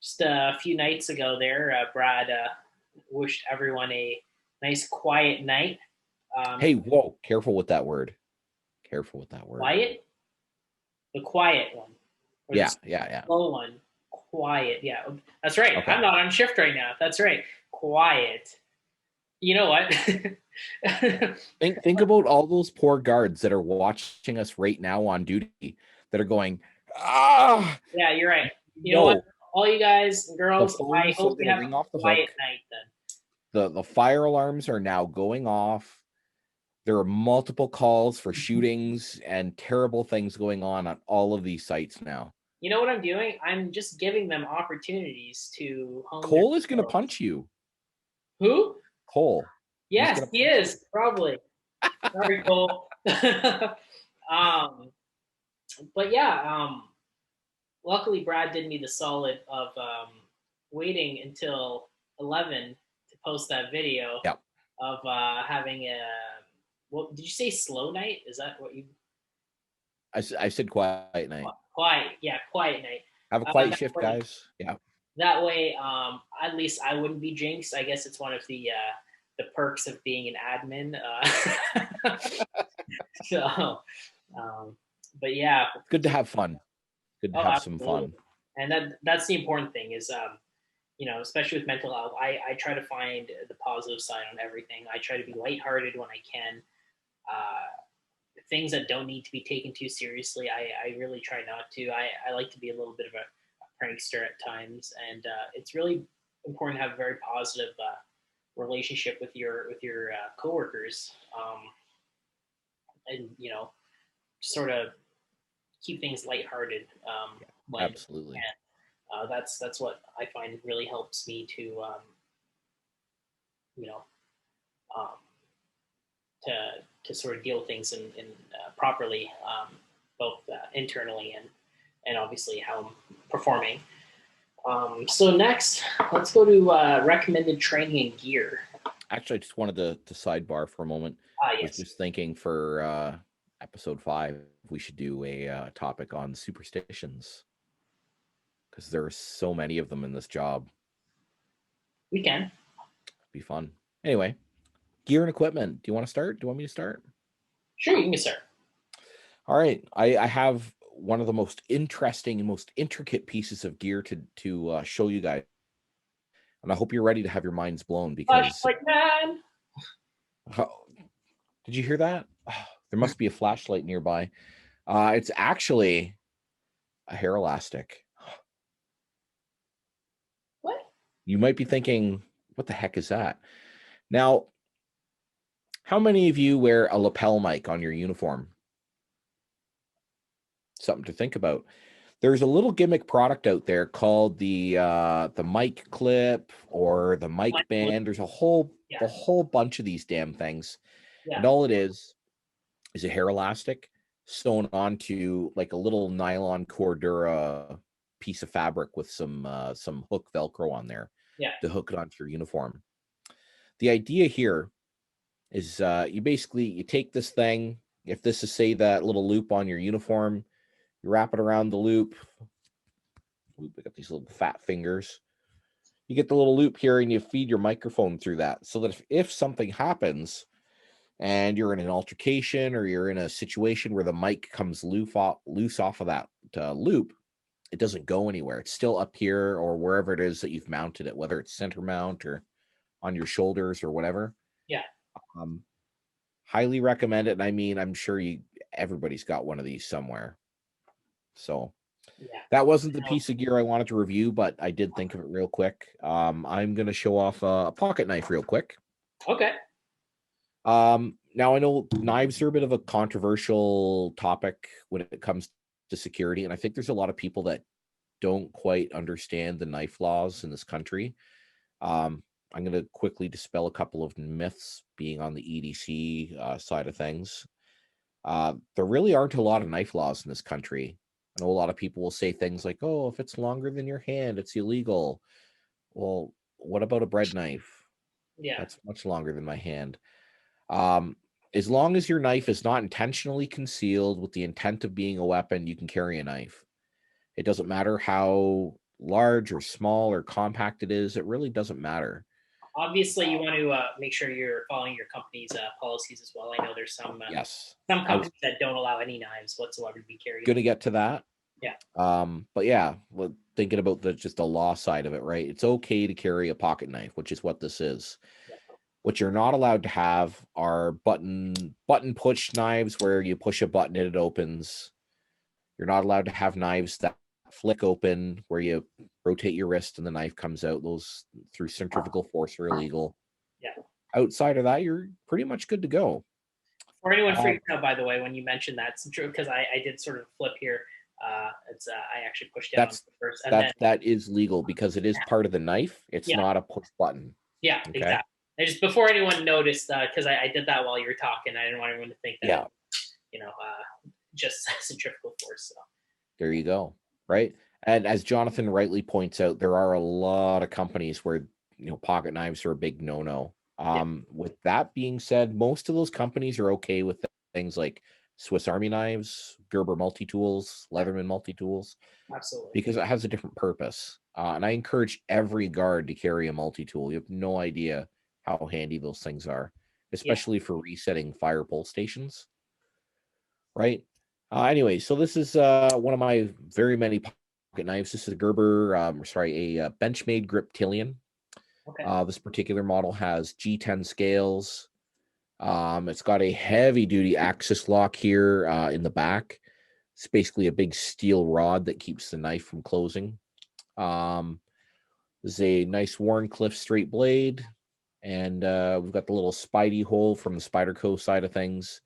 just a few nights ago there, Brad wished everyone a nice quiet night. Hey, whoa, careful with that word. Careful with that word. Quiet, the quiet one. Or Yeah, the yeah, yeah. slow one. Quiet. Yeah, that's right. Okay. I'm not on shift right now. That's right. Quiet. You know what? Think about all those poor guards that are watching us right now on duty that are going, ah. Yeah, you're right. You know what? All you guys and girls, The I phones hope are you gonna have ring a off the quiet hook. night then. The fire alarms are now going off. There are multiple calls for shootings and terrible things going on all of these sites now. You know what I'm doing? I'm just giving them opportunities to hone Cole their is going to skills. punch you. Who? Cole. Yes, gonna he is probably. Sorry, Cole. But yeah, luckily Brad did me the solid of waiting until 11 to post that video Yep. of having a. What did you say? Slow night? Is that what you? I said quiet night. Quiet, yeah, quiet night. Have a quiet that shift, way- guys. Yeah. That way, at least I wouldn't be jinxed. I guess it's one of the perks of being an admin. So, but yeah, Good to have fun. Good to Oh, have some absolutely. fun. And that's the important thing is, you know, especially with mental health, I try to find the positive side on everything. I try to be lighthearted when I can. Things that don't need to be taken too seriously, I really try not to. I like to be a little bit of a prankster at times, and it's really important to have a very positive relationship with your coworkers, and you know, sort of keep things lighthearted. When Absolutely. that's what I find really helps me to you know um, to sort of deal with things in properly, both internally and obviously how I'm performing. So next, let's go to recommended training and gear. Actually, I just wanted to sidebar for a moment. I was Yes. just thinking for episode 5, we should do a topic on superstitions because there are so many of them in this job. We can. Be fun. Anyway, gear and equipment. Do you want to start? Do you want me to start? Sure, you can start. All right. I have one of the most interesting and most intricate pieces of gear to show you guys. And I hope you're ready to have your minds blown because Flashlight man. Did you hear that? There must be a flashlight nearby. It's actually a hair elastic. What? You might be thinking, what the heck is that? Now, how many of you wear a lapel mic on your uniform? Something to think about. There's a little gimmick product out there called the mic clip or the mic band. There's a whole bunch of these damn things. Yeah. And all it is a hair elastic sewn onto like a little nylon Cordura piece of fabric with some hook Velcro on there to hook it onto your uniform. The idea here is you take this thing, if this is say that little loop on your uniform, you wrap it around the loop. We got these little fat fingers. You get the little loop here and you feed your microphone through that so that if something happens and you're in an altercation or you're in a situation where the mic comes loose off of that loop, it doesn't go anywhere. It's still up here or wherever it is that you've mounted it, whether it's center mount or on your shoulders or whatever. Yeah. Highly recommend it. And I mean, I'm sure everybody's got one of these somewhere. So that wasn't the piece of gear I wanted to review, but I did think of it real quick. I'm going to show off a pocket knife real quick. Okay. Now I know knives are a bit of a controversial topic when it comes to security, and I think there's a lot of people that don't quite understand the knife laws in this country. I'm going to quickly dispel a couple of myths being on the EDC side of things. There really aren't a lot of knife laws in this country. I know a lot of people will say things like, "Oh, if it's longer than your hand, it's illegal." Well, what about a bread knife? Yeah. That's much longer than my hand. Um, as long as your knife is not intentionally concealed with the intent of being a weapon, you can carry a knife. It doesn't matter how large or small or compact it is. It really doesn't matter. Obviously, you want to make sure you're following your company's policies as well. I know there's Yes, some I was companies that don't allow any knives whatsoever to be carried. going to get to that. Yeah. But yeah, thinking about just the law side of it, right? It's okay to carry a pocket knife, which is what this is. Yeah. What you're not allowed to have are button push knives where you push a button and it opens. You're not allowed to have knives that flick open where you rotate your wrist and the knife comes out. Those through centrifugal force are illegal. Yeah. Outside of that, you're pretty much good to go. For anyone freaked out, by the way, when you mentioned that, it's true because I did sort of flip here. It's I actually pushed down first, and that is legal because it is part of the knife. It's not a push button. Yeah, okay? Exactly. I just before anyone noticed, because I did that while you were talking, I didn't want anyone to think that just centrifugal force. So there you go. Right. And as Jonathan rightly points out, there are a lot of companies where pocket knives are a big no-no. With that being said, most of those companies are okay with things like Swiss Army knives, Gerber multi-tools, Leatherman multi-tools. Absolutely. Because it has a different purpose. And I encourage every guard to carry a multi-tool. You have no idea how handy those things are, especially for resetting fire pole stations. Right? Anyway, so this is one of my very many pocket knives. This is a Gerber, a Benchmade Grip Tillion. Okay. This particular model has G10 scales. It's got a heavy-duty axis lock here in the back. It's basically a big steel rod that keeps the knife from closing. This is a nice Wharncliffe straight blade, and we've got the little Spidey hole from the Spyderco side of things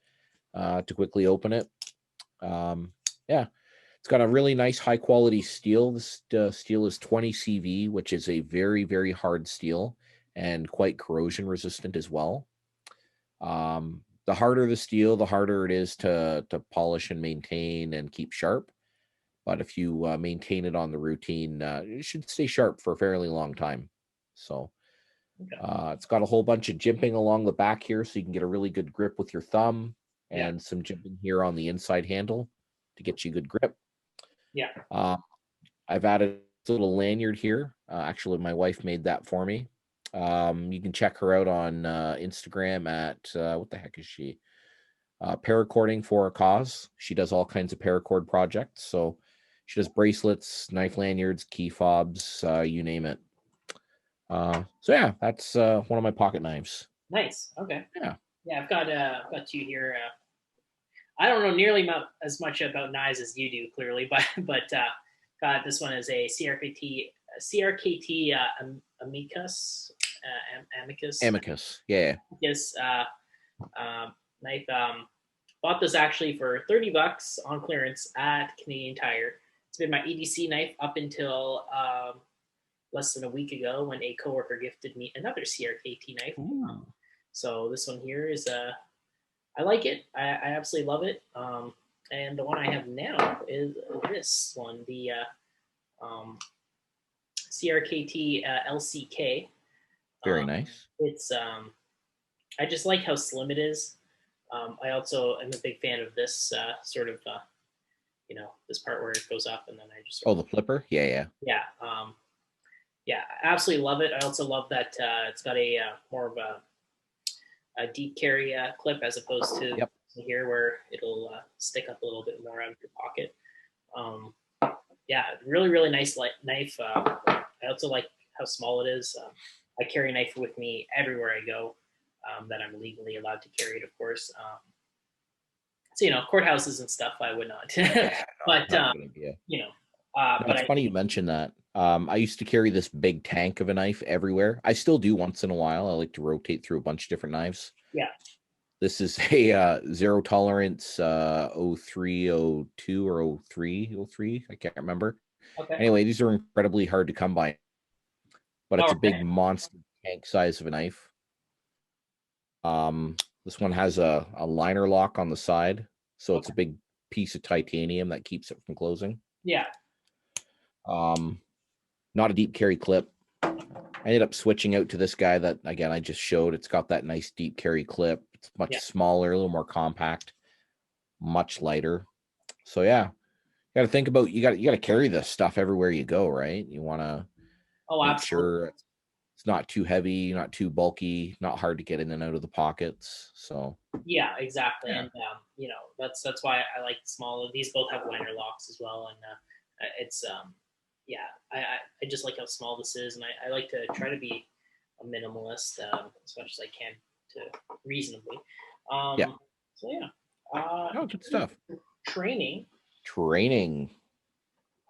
to quickly open it. It's got a really nice high-quality steel. This steel is 20 CV, which is a very, very hard steel and quite corrosion resistant as well. The harder the steel, the harder it is to polish and maintain and keep sharp. But if you maintain it on the routine, it should stay sharp for a fairly long time. So it's got a whole bunch of jimping along the back here, so you can get a really good grip with your thumb, and some jimping here on the inside handle to get you good grip. Yeah. I've added a little lanyard here. Actually, my wife made that for me. You can check her out on Instagram at what the heck is she? Paracording for a Cause. She does all kinds of paracord projects. So she does bracelets, knife lanyards, key fobs, you name it. So yeah, that's one of my pocket knives. Nice. Okay. Yeah. Yeah, I've got two here. I don't know nearly as much about knives as you do, clearly, but God, this one is a CRKT Amicus. Amicus, yeah. Amicus knife. Bought this actually for $30 on clearance at Canadian Tire. It's been my EDC knife up until less than a week ago when a coworker gifted me another CRKT knife. Ooh. So this one here is I like it. I absolutely love it. And the one I have now is this one, the CRKT LCK. Very nice. It's I just like how slim it is. I also am a big fan of this sort of this part where it goes up and then I just the flipper. Yeah. I absolutely love it. I also love that it's got a more of a deep carry clip as opposed to here where it'll stick up a little bit more out of your pocket. Really nice knife. I also like how small it is. I carry a knife with me everywhere I go that I'm legally allowed to carry it, of course. So, courthouses and stuff, I would not. But, but it's funny you mentioned that. I used to carry this big tank of a knife everywhere. I still do once in a while. I like to rotate through a bunch of different knives. Yeah. This is a zero tolerance 0302 or 03. I can't remember. Okay. Anyway, these are incredibly hard to come by, but it's a big monster tank size of a knife. This one has a liner lock on the side, So it's a big piece of titanium that keeps it from closing. Yeah. Not a deep carry clip. I ended up switching out to this guy that, again, I just showed. It's got that nice deep carry clip. It's much smaller, a little more compact, much lighter. So yeah, you got to think about, you got to carry this stuff everywhere you go, right? You want to make sure it's not too heavy, not too bulky, not hard to get in and out of the pockets. So yeah, exactly. And you know, that's why I like small. These both have liner locks as well, and it's yeah, I just like how small this is, and I like to try to be a minimalist as much as I can to reasonably. So yeah. Oh, good stuff. Training.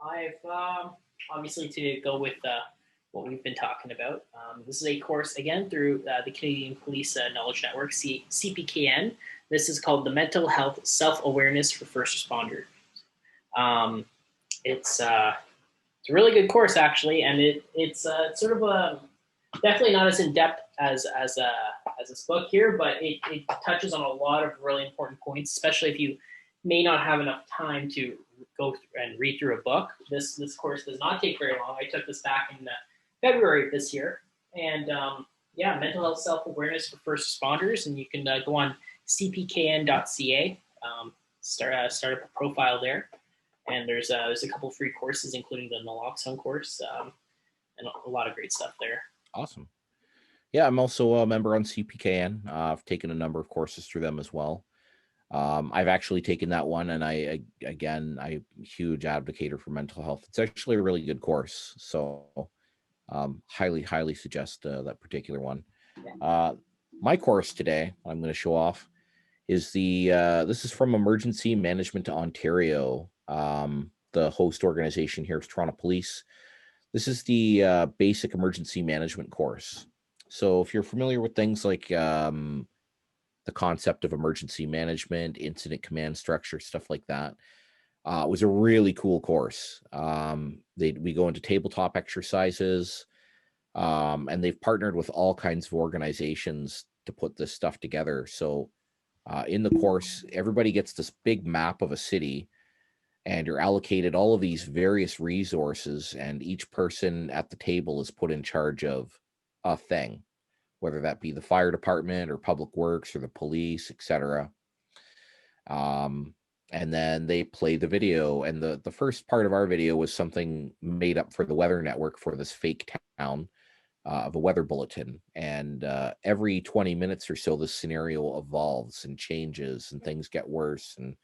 I've obviously, to go with what we've been talking about. This is a course, again, through the Canadian Police Knowledge Network, CPKN. This is called the Mental Health Self-Awareness for First Responders. It's a really good course, actually, and it's sort of definitely not as in-depth as this book here, but it touches on a lot of really important points, especially if you may not have enough time to go and read through a book. This course does not take very long. I took this back in February of this year, and mental health self-awareness for first responders, and you can go on cpkn.ca, start up a profile there, and there's a couple free courses, including the naloxone course, and a lot of great stuff there. Awesome. Yeah, I'm also a member on CPKN. I've taken a number of courses through them as well. I've actually taken that one, and I'm a huge advocate for mental health. It's actually a really good course, so highly suggest that particular one. My course today, I'm going to show off, is this is from Emergency Management Ontario. The host organization here is Toronto Police. This is the basic emergency management course. So if you're familiar with things like the concept of emergency management, incident command structure, stuff like that, it was a really cool course. We go into tabletop exercises, and they've partnered with all kinds of organizations to put this stuff together. So in the course, everybody gets this big map of a city, and you're allocated all of these various resources, and each person at the table is put in charge of a thing, whether that be the fire department or public works or the police, etc. And then they play the video, and the first part of our video was something made up for the Weather Network for this fake town of a weather bulletin. And every 20 minutes or so, the scenario evolves and changes, and things get worse, and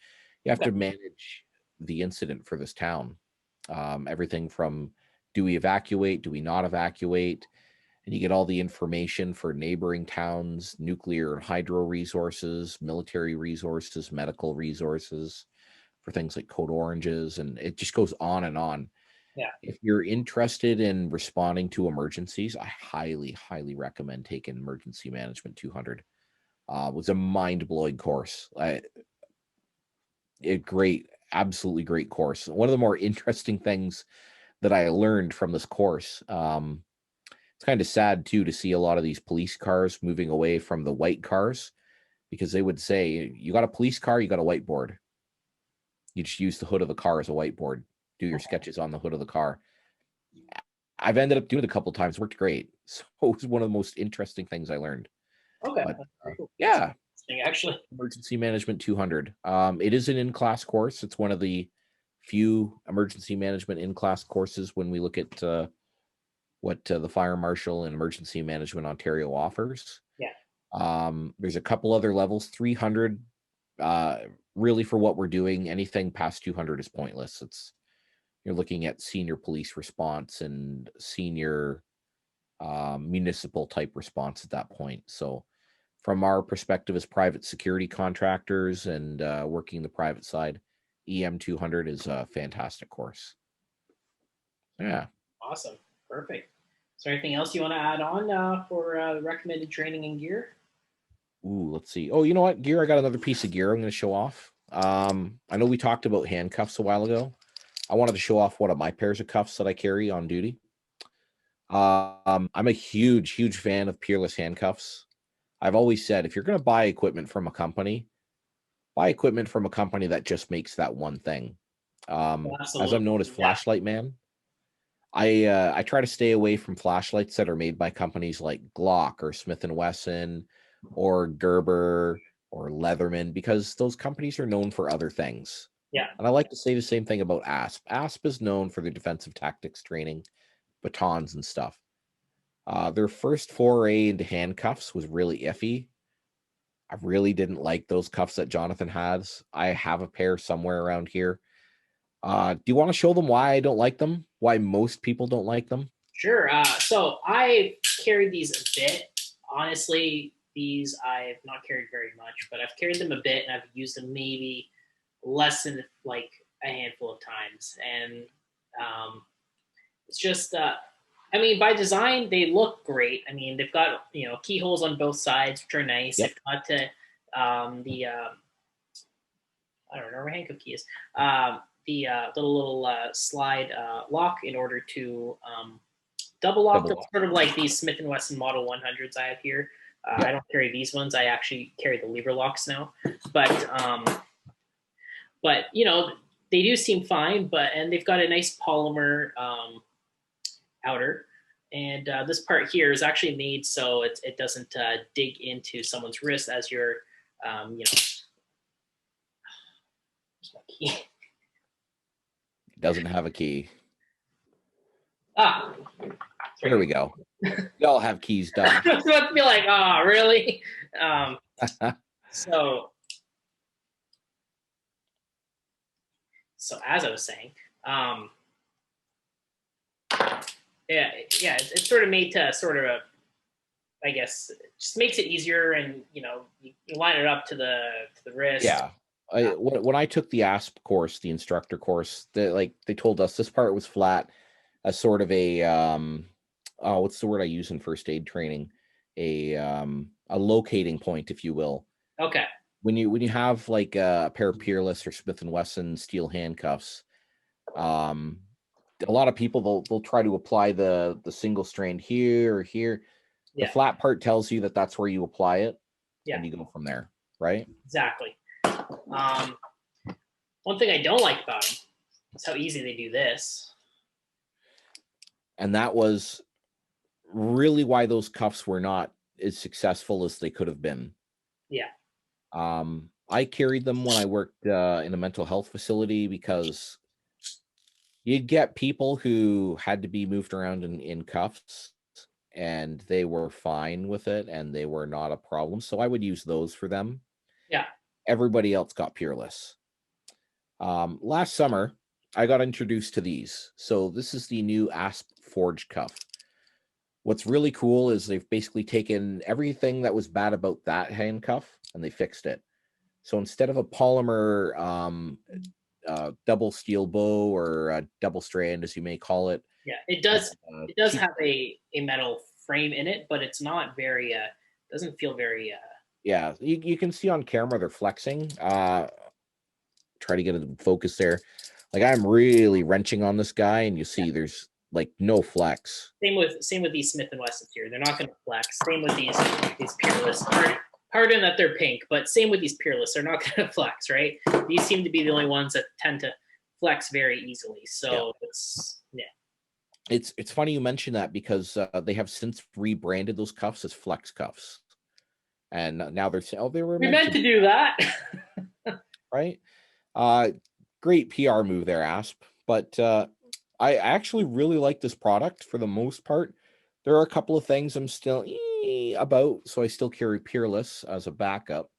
you have to manage the incident for this town. Everything from, do we evacuate, do we not evacuate? And you get all the information for neighboring towns, nuclear and hydro resources, military resources, medical resources, for things like code oranges, and it just goes on and on. Yeah. If you're interested in responding to emergencies, I highly recommend taking Emergency Management 200. It was a mind-blowing course. Absolutely great course. One of the more interesting things that I learned from this course, it's kind of sad too to see a lot of these police cars moving away from the white cars, because they would say, you got a police car, you got a whiteboard. You just use the hood of the car as a whiteboard, do your sketches on the hood of the car. I've ended up doing it a couple of times, worked great. So it was one of the most interesting things I learned. Okay. But, yeah. Actually, Emergency Management 200. It is an in-class course. It's one of the few emergency management in-class courses when we look at what the Fire Marshal and Emergency Management Ontario offers. Yeah. There's a couple other levels. 300, really, for what we're doing, anything past 200 is pointless. You're looking at senior police response and senior municipal type response at that point. So from our perspective as private security contractors and working the private side, EM 200 is a fantastic course. Yeah. Awesome. Perfect. Is there anything else you want to add on for recommended training and gear? Ooh, let's see. Oh, you know what? Gear, I got another piece of gear I'm going to show off. I know we talked about handcuffs a while ago. I wanted to show off one of my pairs of cuffs that I carry on duty. I'm a huge fan of Peerless handcuffs. I've always said, if you're going to buy equipment from a company, buy equipment from a company that just makes that one thing. As I'm known as Yeah. Flashlight Man, I try to stay away from flashlights that are made by companies like Glock or Smith and Wesson or Gerber or Leatherman, because those companies are known for other things. Yeah. And I like to say the same thing about ASP. ASP is known for their defensive tactics training, batons and stuff. Their first foray into handcuffs was really iffy. I really didn't like those cuffs that Jonathan has. I have a pair somewhere around here. Do you want to show them why I don't like them? Why most people don't like them? Sure. So I carried these a bit. Honestly, these I've not carried very much, but I've carried them a bit and I've used them maybe less than like a handful of times. And it's just, I mean, by design, they look great. I mean, they've got, keyholes on both sides, which are nice. Yep. They've got I don't know where my handcuff key is. The little slide lock in order to double lock. Double That's lock. sort of like these Smith & Wesson Model 100s I have here. Yep. I don't carry these ones. I actually carry the lever locks now. But they do seem fine. And they've got a nice polymer outer. And this part here is actually made so it doesn't dig into someone's wrist as you're, key. It doesn't have a key. There we go. We all have keys done. I was about to be like, oh, really? So as I was saying, it's sort of made to sort of I guess it just makes it easier, and you line it up to the wrist. Yeah. When I took the ASP course, the instructor course, they told us this part was flat, as sort of a what's the word I use in first aid training? A locating point, if you will. Okay. When you have like a pair of Peerless or Smith & Wesson steel handcuffs, a lot of people they'll try to apply the single strand here or here. Yeah. The flat part tells you that that's where you apply it. Yeah. And you go from there, right? Exactly. One thing I don't like about them is how easy they do this. And that was really why those cuffs were not as successful as they could have been. Yeah. I carried them when I worked in a mental health facility because you'd get people who had to be moved around in cuffs and they were fine with it and they were not a problem. So I would use those for them. Yeah. Everybody else got Peerless. Last summer, I got introduced to these. So this is the new ASP Forge cuff. What's really cool is they've basically taken everything that was bad about that handcuff and they fixed it. So instead of a polymer double steel bow or a double strand, as you may call it. Yeah, it does. It does have a metal frame in it, but it's not very. Doesn't feel very. Yeah, you can see on camera they're flexing. Try to get it in focus there. Like I'm really wrenching on this guy, and you see there's like no flex. Same with these Smith & Wessons here. They're not going to flex. Same with these Peerless. Pardon that they're pink, but same with these Peerless. They're not going to flex, right? These seem to be the only ones that tend to flex very easily. So It's funny you mention that because they have since rebranded those cuffs as flex cuffs, and now they're saying, "Oh, they were meant to do that." Right? Great PR move there, ASP. But I actually really like this product for the most part. There are a couple of things I'm still about, so I still carry Peerless as a backup.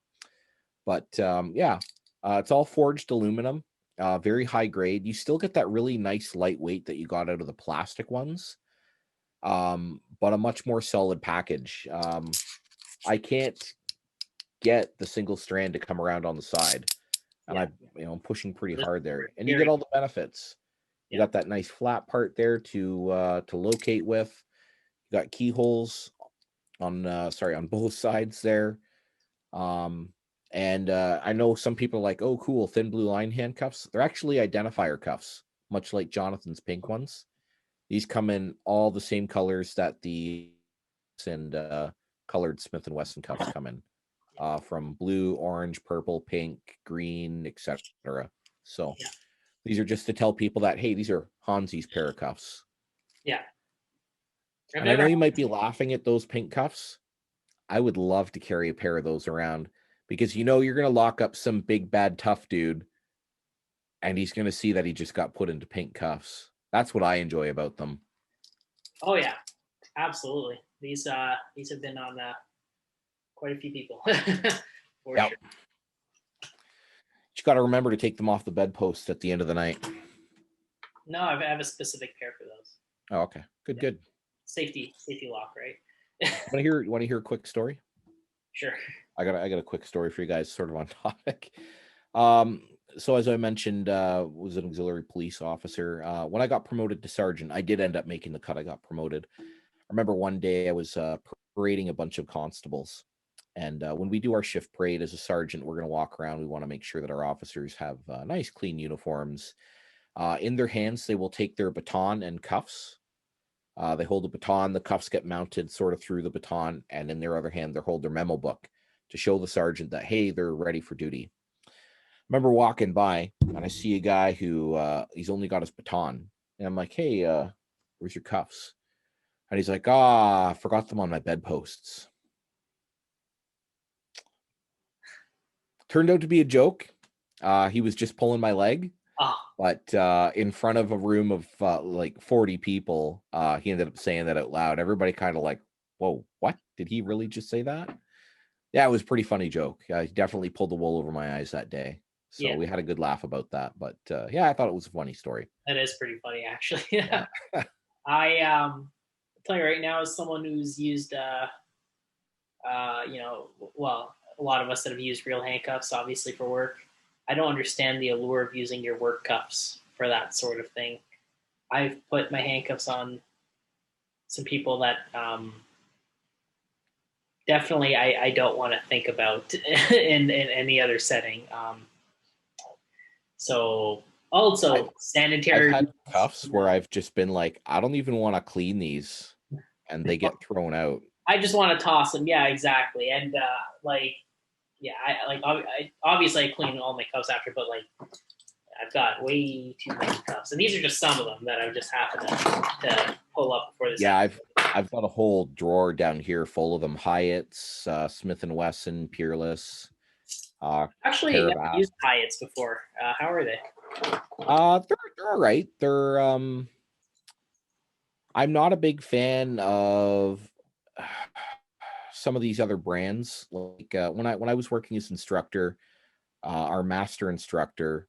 But it's all forged aluminum, very high grade. You still get that really nice lightweight that you got out of the plastic ones, but a much more solid package. I can't get the single strand to come around on the side. And I'm pushing pretty hard there, and you get all the benefits. You got that nice flat part there to locate with. You got keyholes on both sides there. And I know some people are like, oh, cool, thin blue line handcuffs. They're actually identifier cuffs, much like Jonathan's pink ones. These come in all the same colors that the colored Smith & Wesson cuffs come in. from blue, orange, purple, pink, green, etc. So Yeah. these are just to tell people that, hey, these are Hansi's pair of cuffs. Yeah. I've And I know never you might be laughing at those pink cuffs. I would love to carry a pair of those around because you're going to lock up some big, bad, tough dude and he's going to see that he just got put into pink cuffs. That's what I enjoy about them. Oh yeah, absolutely. These have been on quite a few people. For Yep. sure. You got to remember to take them off the bedpost at the end of the night. No, I have a specific pair for those. Oh, okay. Good, good. Safety lock, right? Want to hear a quick story? Sure. I got a quick story for you guys, sort of on topic. So as I mentioned, was an auxiliary police officer. When I got promoted to sergeant, I did end up making the cut. I got promoted. I remember one day I was parading a bunch of constables, and when we do our shift parade as a sergeant, we're going to walk around. We want to make sure that our officers have nice, clean uniforms. In their hands, they will take their baton and cuffs. They hold the baton, the cuffs get mounted sort of through the baton, and in their other hand, they hold their memo book to show the sergeant that, hey, they're ready for duty. I remember walking by, and I see a guy who he's only got his baton. And I'm like, hey, where's your cuffs? And he's like, I forgot them on my bedposts. Turned out to be a joke. He was just pulling my leg. But in front of a room of like 40 people, he ended up saying that out loud. Everybody kind of like, whoa, what? Did he really just say that? Yeah, it was a pretty funny joke. He definitely pulled the wool over my eyes that day. So we had a good laugh about that. But yeah, I thought it was a funny story. That is pretty funny, actually. Yeah. I tell you right now, as someone who's used, well, a lot of us that have used real handcuffs, obviously for work, I don't understand the allure of using your work cuffs for that sort of thing. I've put my handcuffs on some people that definitely I don't want to think about in any other setting. So also sanitary. I've had cuffs where I've just been like, I don't even want to clean these, and they get thrown out. I just want to toss them. Yeah, exactly. And obviously I clean all my cuffs after, but like I've got way too many cuffs, and these are just some of them that I've just happened to pull up before this. Yeah, I've got a whole drawer down here full of them. Hyatt's, Smith and Wesson, Peerless. Actually, I've used Hyatt's before. How are they? They're all right. They're I'm not a big fan of some of these other brands. Like when I was working as instructor, our master instructor,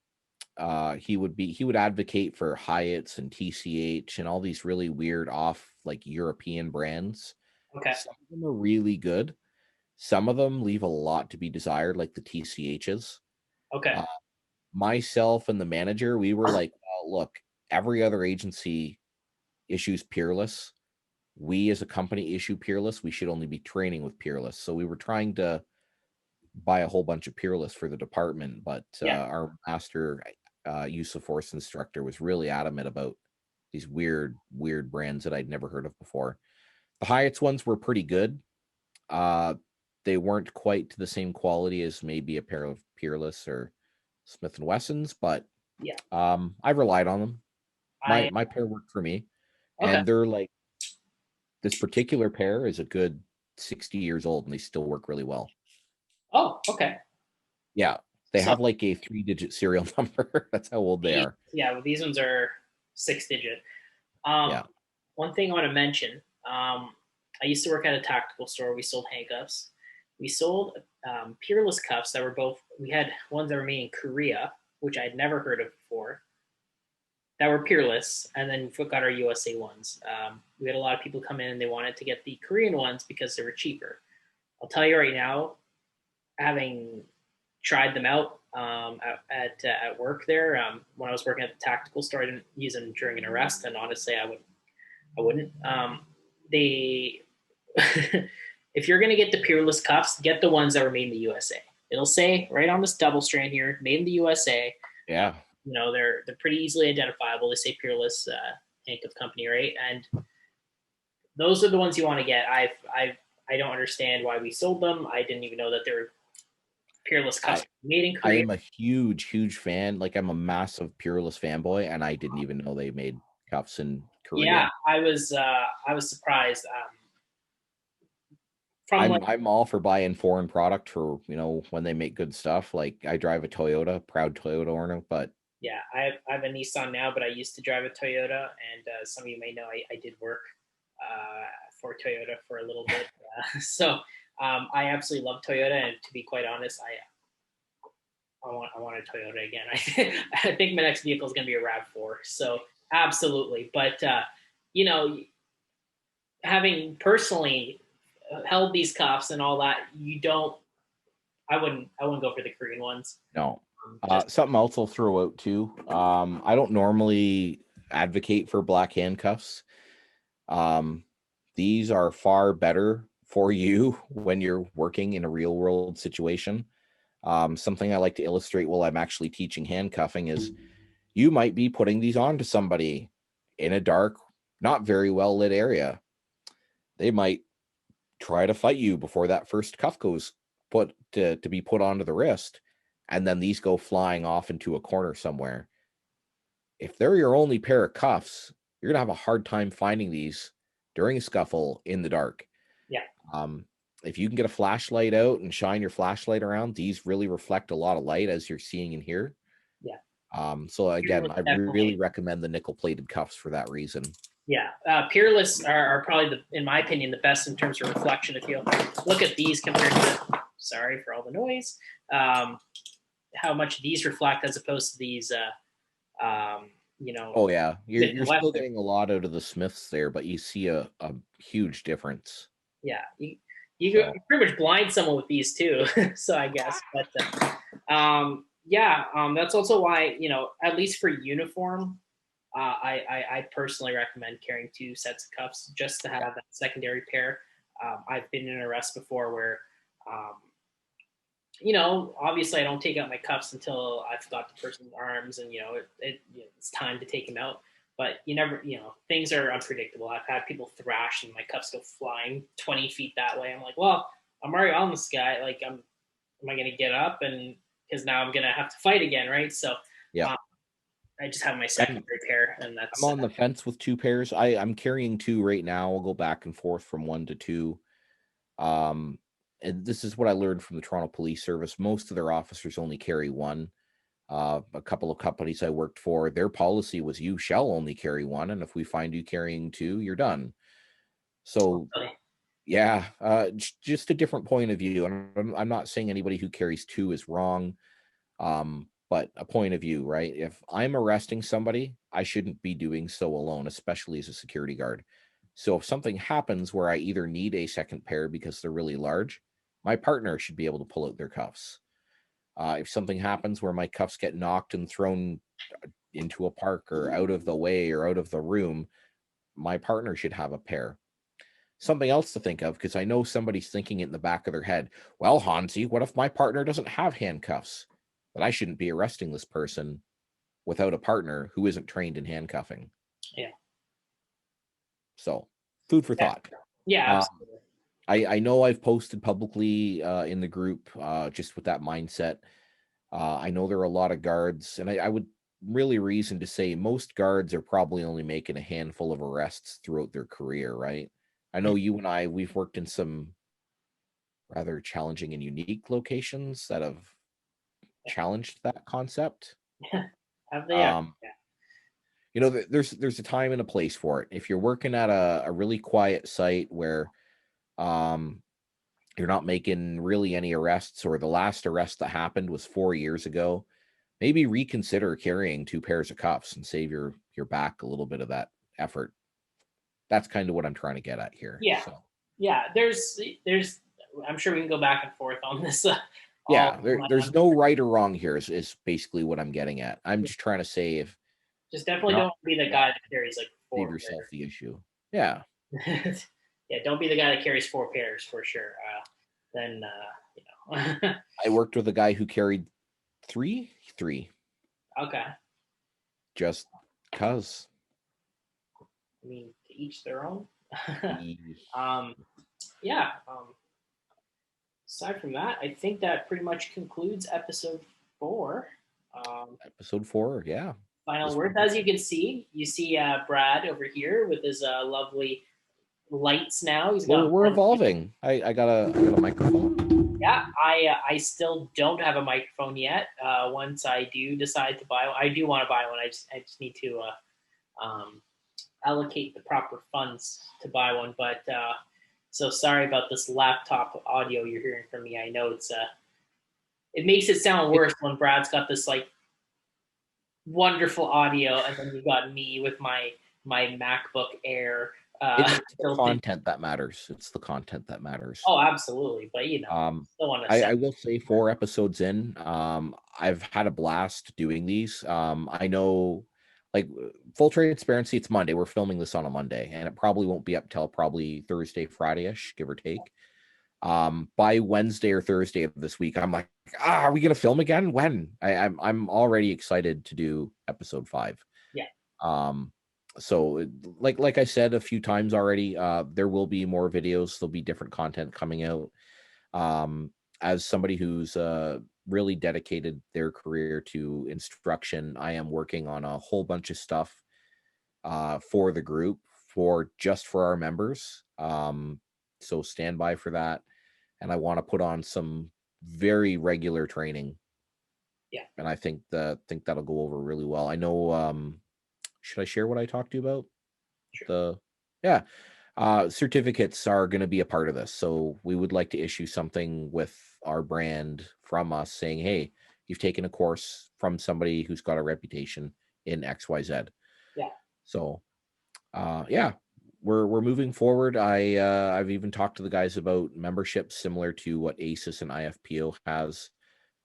he would advocate for Hyatt's and TCH and all these really weird off like European brands. Okay. Some of them are really good. Some of them leave a lot to be desired, like the TCHs. Okay. Myself and the manager, we were like, well, look, every other agency issues Peerless. We as a company issue Peerless. We should only be training with Peerless. So we were trying to buy a whole bunch of Peerless for the department, but our master use of force instructor was really adamant about these weird brands that I'd never heard of before. The Hyatt's ones were pretty good. They weren't quite to the same quality as maybe a pair of Peerless or Smith and Wessons, but I relied on them. My pair worked for me. Okay. And they're like, this particular pair is a good 60 years old and they still work really well. Oh, okay. Yeah. They have like a 3-digit serial number. That's how old they are. Yeah, well, these ones are 6-digit. One thing I want to mention, I used to work at a tactical store. We sold handcuffs. We sold Peerless cuffs that were we had ones that were made in Korea, which I'd never heard of before, that were Peerless, and then we got our USA ones. We had a lot of people come in and they wanted to get the Korean ones because they were cheaper. I'll tell you right now, having tried them out at work there, when I was working at the tactical store, I didn't use them during an arrest, and honestly, I wouldn't. If you're going to get the Peerless cuffs, get the ones that were made in the USA. It'll say right on this double strand here, made in the USA. Yeah. You know, they're pretty easily identifiable. They say Peerless handcuff company, right? And those are the ones you want to get. I don't understand why we sold them. I didn't even know that they were Peerless I cuffs made in I Korea. am a huge fan. Like I'm a massive Peerless fanboy, and I didn't even know they made cuffs in Yeah, Korea. I was surprised. From like I'm all for buying foreign product for when they make good stuff. Like I drive a Toyota, proud Toyota owner, but yeah, I have a Nissan now, but I used to drive a Toyota, and some of you may know I did work for Toyota for a little bit. So I absolutely love Toyota, and to be quite honest, I want a Toyota again. I think my next vehicle is going to be a Rav4. So absolutely, but you know, having personally held these cuffs and all that, you don't. I wouldn't go for the Korean ones. no. Just Something else I'll throw out too. I don't normally advocate for black handcuffs. Um, these are far better for you when you're working in a real world situation. Something I like to illustrate while I'm actually teaching handcuffing is you might be putting these on to somebody in a dark, not very well lit area. They might try to fight you before that first cuff goes put to be put onto the wrist, and then these go flying off into a corner somewhere. If they're your only pair of cuffs, you're gonna have a hard time finding these during a scuffle in the dark. yeah, If you can get a flashlight out and shine your flashlight around, these really reflect a lot of light as you're seeing in here. yeah. So again, Peerless I really definitely. recommend the nickel plated cuffs for that reason. Yeah, Peerless are probably in my opinion, the best in terms of reflection. If you look at these compared to, sorry for all the noise, how much these reflect as opposed to these, you know, Oh yeah, Smith you're and still Wesson. getting a lot out of the Smiths there, but you see a huge difference. Yeah, you So could pretty much blind someone with these too. So I guess, but yeah, that's also why at least for uniform, I personally recommend carrying two sets of cuffs just to yeah, have that secondary pair. I've been in arrests before where, um, obviously I don't take out my cuffs until I've got the person's arms and it's time to take him out. But you never, things are unpredictable. I've had people thrash and my cuffs go flying 20 feet that way. I'm like, well, I'm already on this guy. Like, am I going to get up? And because now I'm going to have to fight again, right? So yeah. um, I just have my I'm secondary pair, and I'm that's on the fence with two pairs. I'm carrying two right now. I'll go back and forth from one to two. Um, and this is what I learned from the Toronto Police Service. Most of their officers only carry one. A couple of companies I worked for, their policy was you shall only carry one, and if we find you carrying two, you're done. So yeah, just a different point of view, and I'm not saying anybody who carries two is wrong, but a point of view, right? If I'm arresting somebody, I shouldn't be doing so alone, especially as a security guard. So if something happens where I either need a second pair because they're really large, my partner should be able to pull out their cuffs. If something happens where my cuffs get knocked and thrown into a park or out of the way or out of the room, my partner should have a pair. Something else to think of, because I know somebody's thinking it in the back of their head. Well, Hansi, what if my partner doesn't have handcuffs? That I shouldn't be arresting this person without a partner who isn't trained in handcuffing. yeah, So, food for yeah, thought. yeah, Uh, absolutely. I know I've posted publicly in the group just with that mindset. I know there are a lot of guards, and I would really reason to say most guards are probably only making a handful of arrests throughout their career, right? I know you and we've worked in some rather challenging and unique locations that have challenged that concept. Have they? Yeah, Um, there's a time and a place for it. If you're working at a really quiet site where um, you're not making really any arrests, or the last arrest that happened was 4 years ago, maybe reconsider carrying two pairs of cuffs and save your back a little bit of that effort. That's kind of what I'm trying to get at here. yeah, So yeah. There's. I'm sure we can go back and forth on this. All yeah, there's no right or wrong here is basically what I'm getting at. I'm just trying to say if just you're definitely not don't be the yeah, guy that carries like save four yourself the issue. Yeah. pairs. Yeah, don't be the guy that carries four pairs for sure. Then I worked with a guy who carried three okay. just cuz I mean, to each their own. he um, yeah. aside from that, I think that pretty much concludes episode 4. Episode 4, yeah. Final This words. one- As you can see, Brad over here with his lovely lights. Now he's got. We're evolving. I got a microphone. Yeah, I still don't have a microphone yet. Once I do decide to buy one, I do want to buy one. I just need to allocate the proper funds to buy one. But so sorry about this laptop audio you're hearing from me. I know it makes it sound worse when Brad's got this like wonderful audio, and then you got me with my MacBook Air. It's the content that matters. It's the content that matters. Oh, absolutely. But still want to. I will say 4 episodes in, I've had a blast doing these. I know, like, full transparency, it's Monday. We're filming this on a Monday, and it probably won't be up till probably Thursday, Friday-ish, give or take. By Wednesday or Thursday of this week, I'm like, are we gonna film again? When? I'm already excited to do episode 5. Yeah. So like I said a few times already, there will be more videos. There'll be different content coming out. As somebody who's really dedicated their career to instruction, I am working on a whole bunch of stuff for the group, for our members. So stand by for that. And I want to put on some very regular training. Yeah. And I think that'll go over really well. I know, should I share what I talked to you about? Sure. Certificates are going to be a part of this. So we would like to issue something with our brand from us saying, hey, you've taken a course from somebody who's got a reputation in XYZ. Yeah. So, we're moving forward. I've even talked to the guys about memberships similar to what ASIS and IFPO has.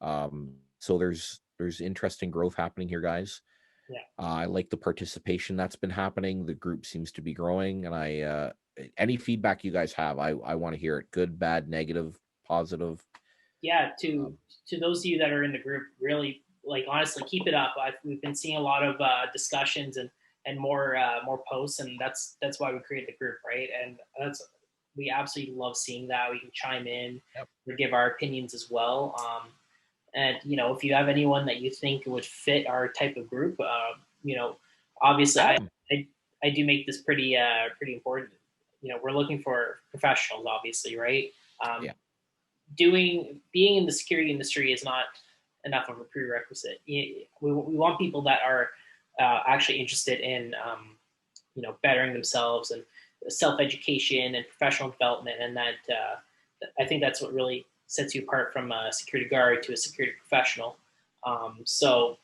So there's interesting growth happening here, guys. Yeah. I like the participation that's been happening. The group seems to be growing, and any feedback you guys have, I want to hear it. Good, bad, negative, positive. Yeah, to those of you that are in the group, really, like, honestly, keep it up. We've been seeing a lot of discussions and more posts, and that's why we created the group, right? And we absolutely love seeing that. We can chime in, we give our opinions as well. And if you have anyone that you think would fit our type of group, obviously I do make this pretty important. We're looking for professionals, obviously, right? Being in the security industry is not enough of a prerequisite. We want people that are actually interested in bettering themselves and self-education and professional development, and that I think that's what really sets you apart from a security guard to a security professional. So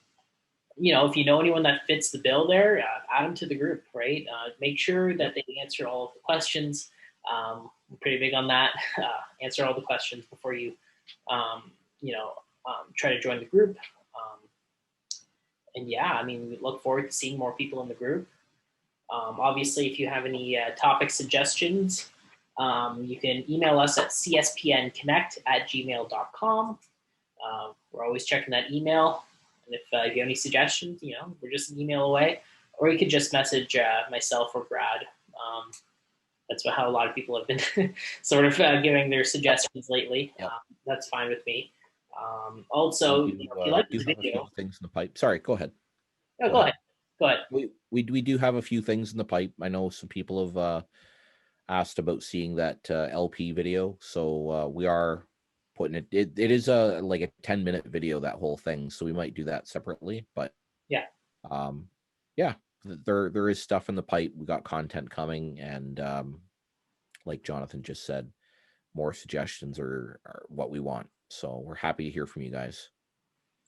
if you know anyone that fits the bill there, add them to the group, right? Make sure that they answer all of the questions. We're pretty big on that. Answer all the questions before you try to join the group. And we look forward to seeing more people in the group. Obviously, if you have any topic suggestions, you can email us at cspnconnect@gmail.com. We're always checking that email. And if you have any suggestions, we're just an email away. Or you could just message myself or Brad. That's how a lot of people have been sort of giving their suggestions lately. Yep. That's fine with me. Also, if you like this have video, a few things in the pipe. Sorry, go ahead. No, go ahead. Go ahead. We do have a few things in the pipe. I know some people have asked about seeing that LP video, so we are putting it. It is like a 10-minute video, that whole thing, so we might do that separately. But there is stuff in the pipe. We got content coming, and like Jonathan just said, more suggestions are what we want. So we're happy to hear from you guys.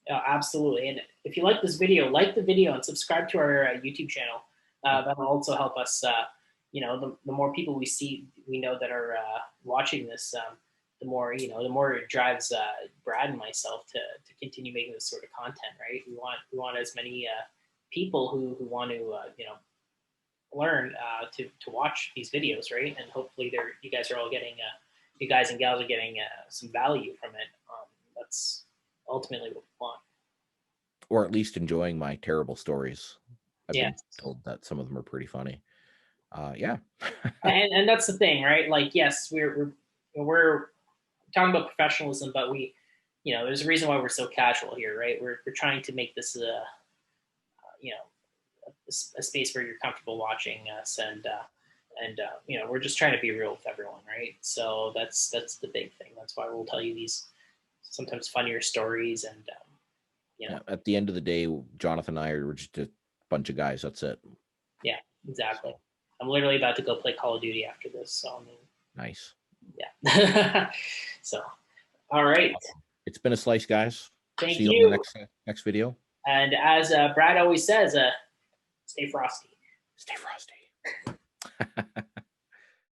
Absolutely. And if you like this video, like the video and subscribe to our YouTube channel. That'll also help us. The more people we know that are watching this, the more it drives Brad and myself to continue making this sort of content, right? We want as many people who want to learn to watch these videos, right? And hopefully you guys and gals are getting some value from it. That's ultimately what we want. Or at least enjoying my terrible stories. I've been told that some of them are pretty funny. And that's the thing, right? Like, yes, we're talking about professionalism, but we, you know, there's a reason why we're so casual here, right? We're trying to make this you know, a space where you're comfortable watching us, and you know, we're just trying to be real with everyone, right? So that's the big thing. That's why we'll tell you these sometimes funnier stories, and you know, At the end of the day, Jonathan and I are just a bunch of guys. That's it. yeah, exactly. I'm literally about to go play Call of Duty after this, so I mean, Nice. yeah. So, all right. It's been a slice, guys. Thank See you you. on the next video. And as Brad always says, stay frosty. Stay frosty.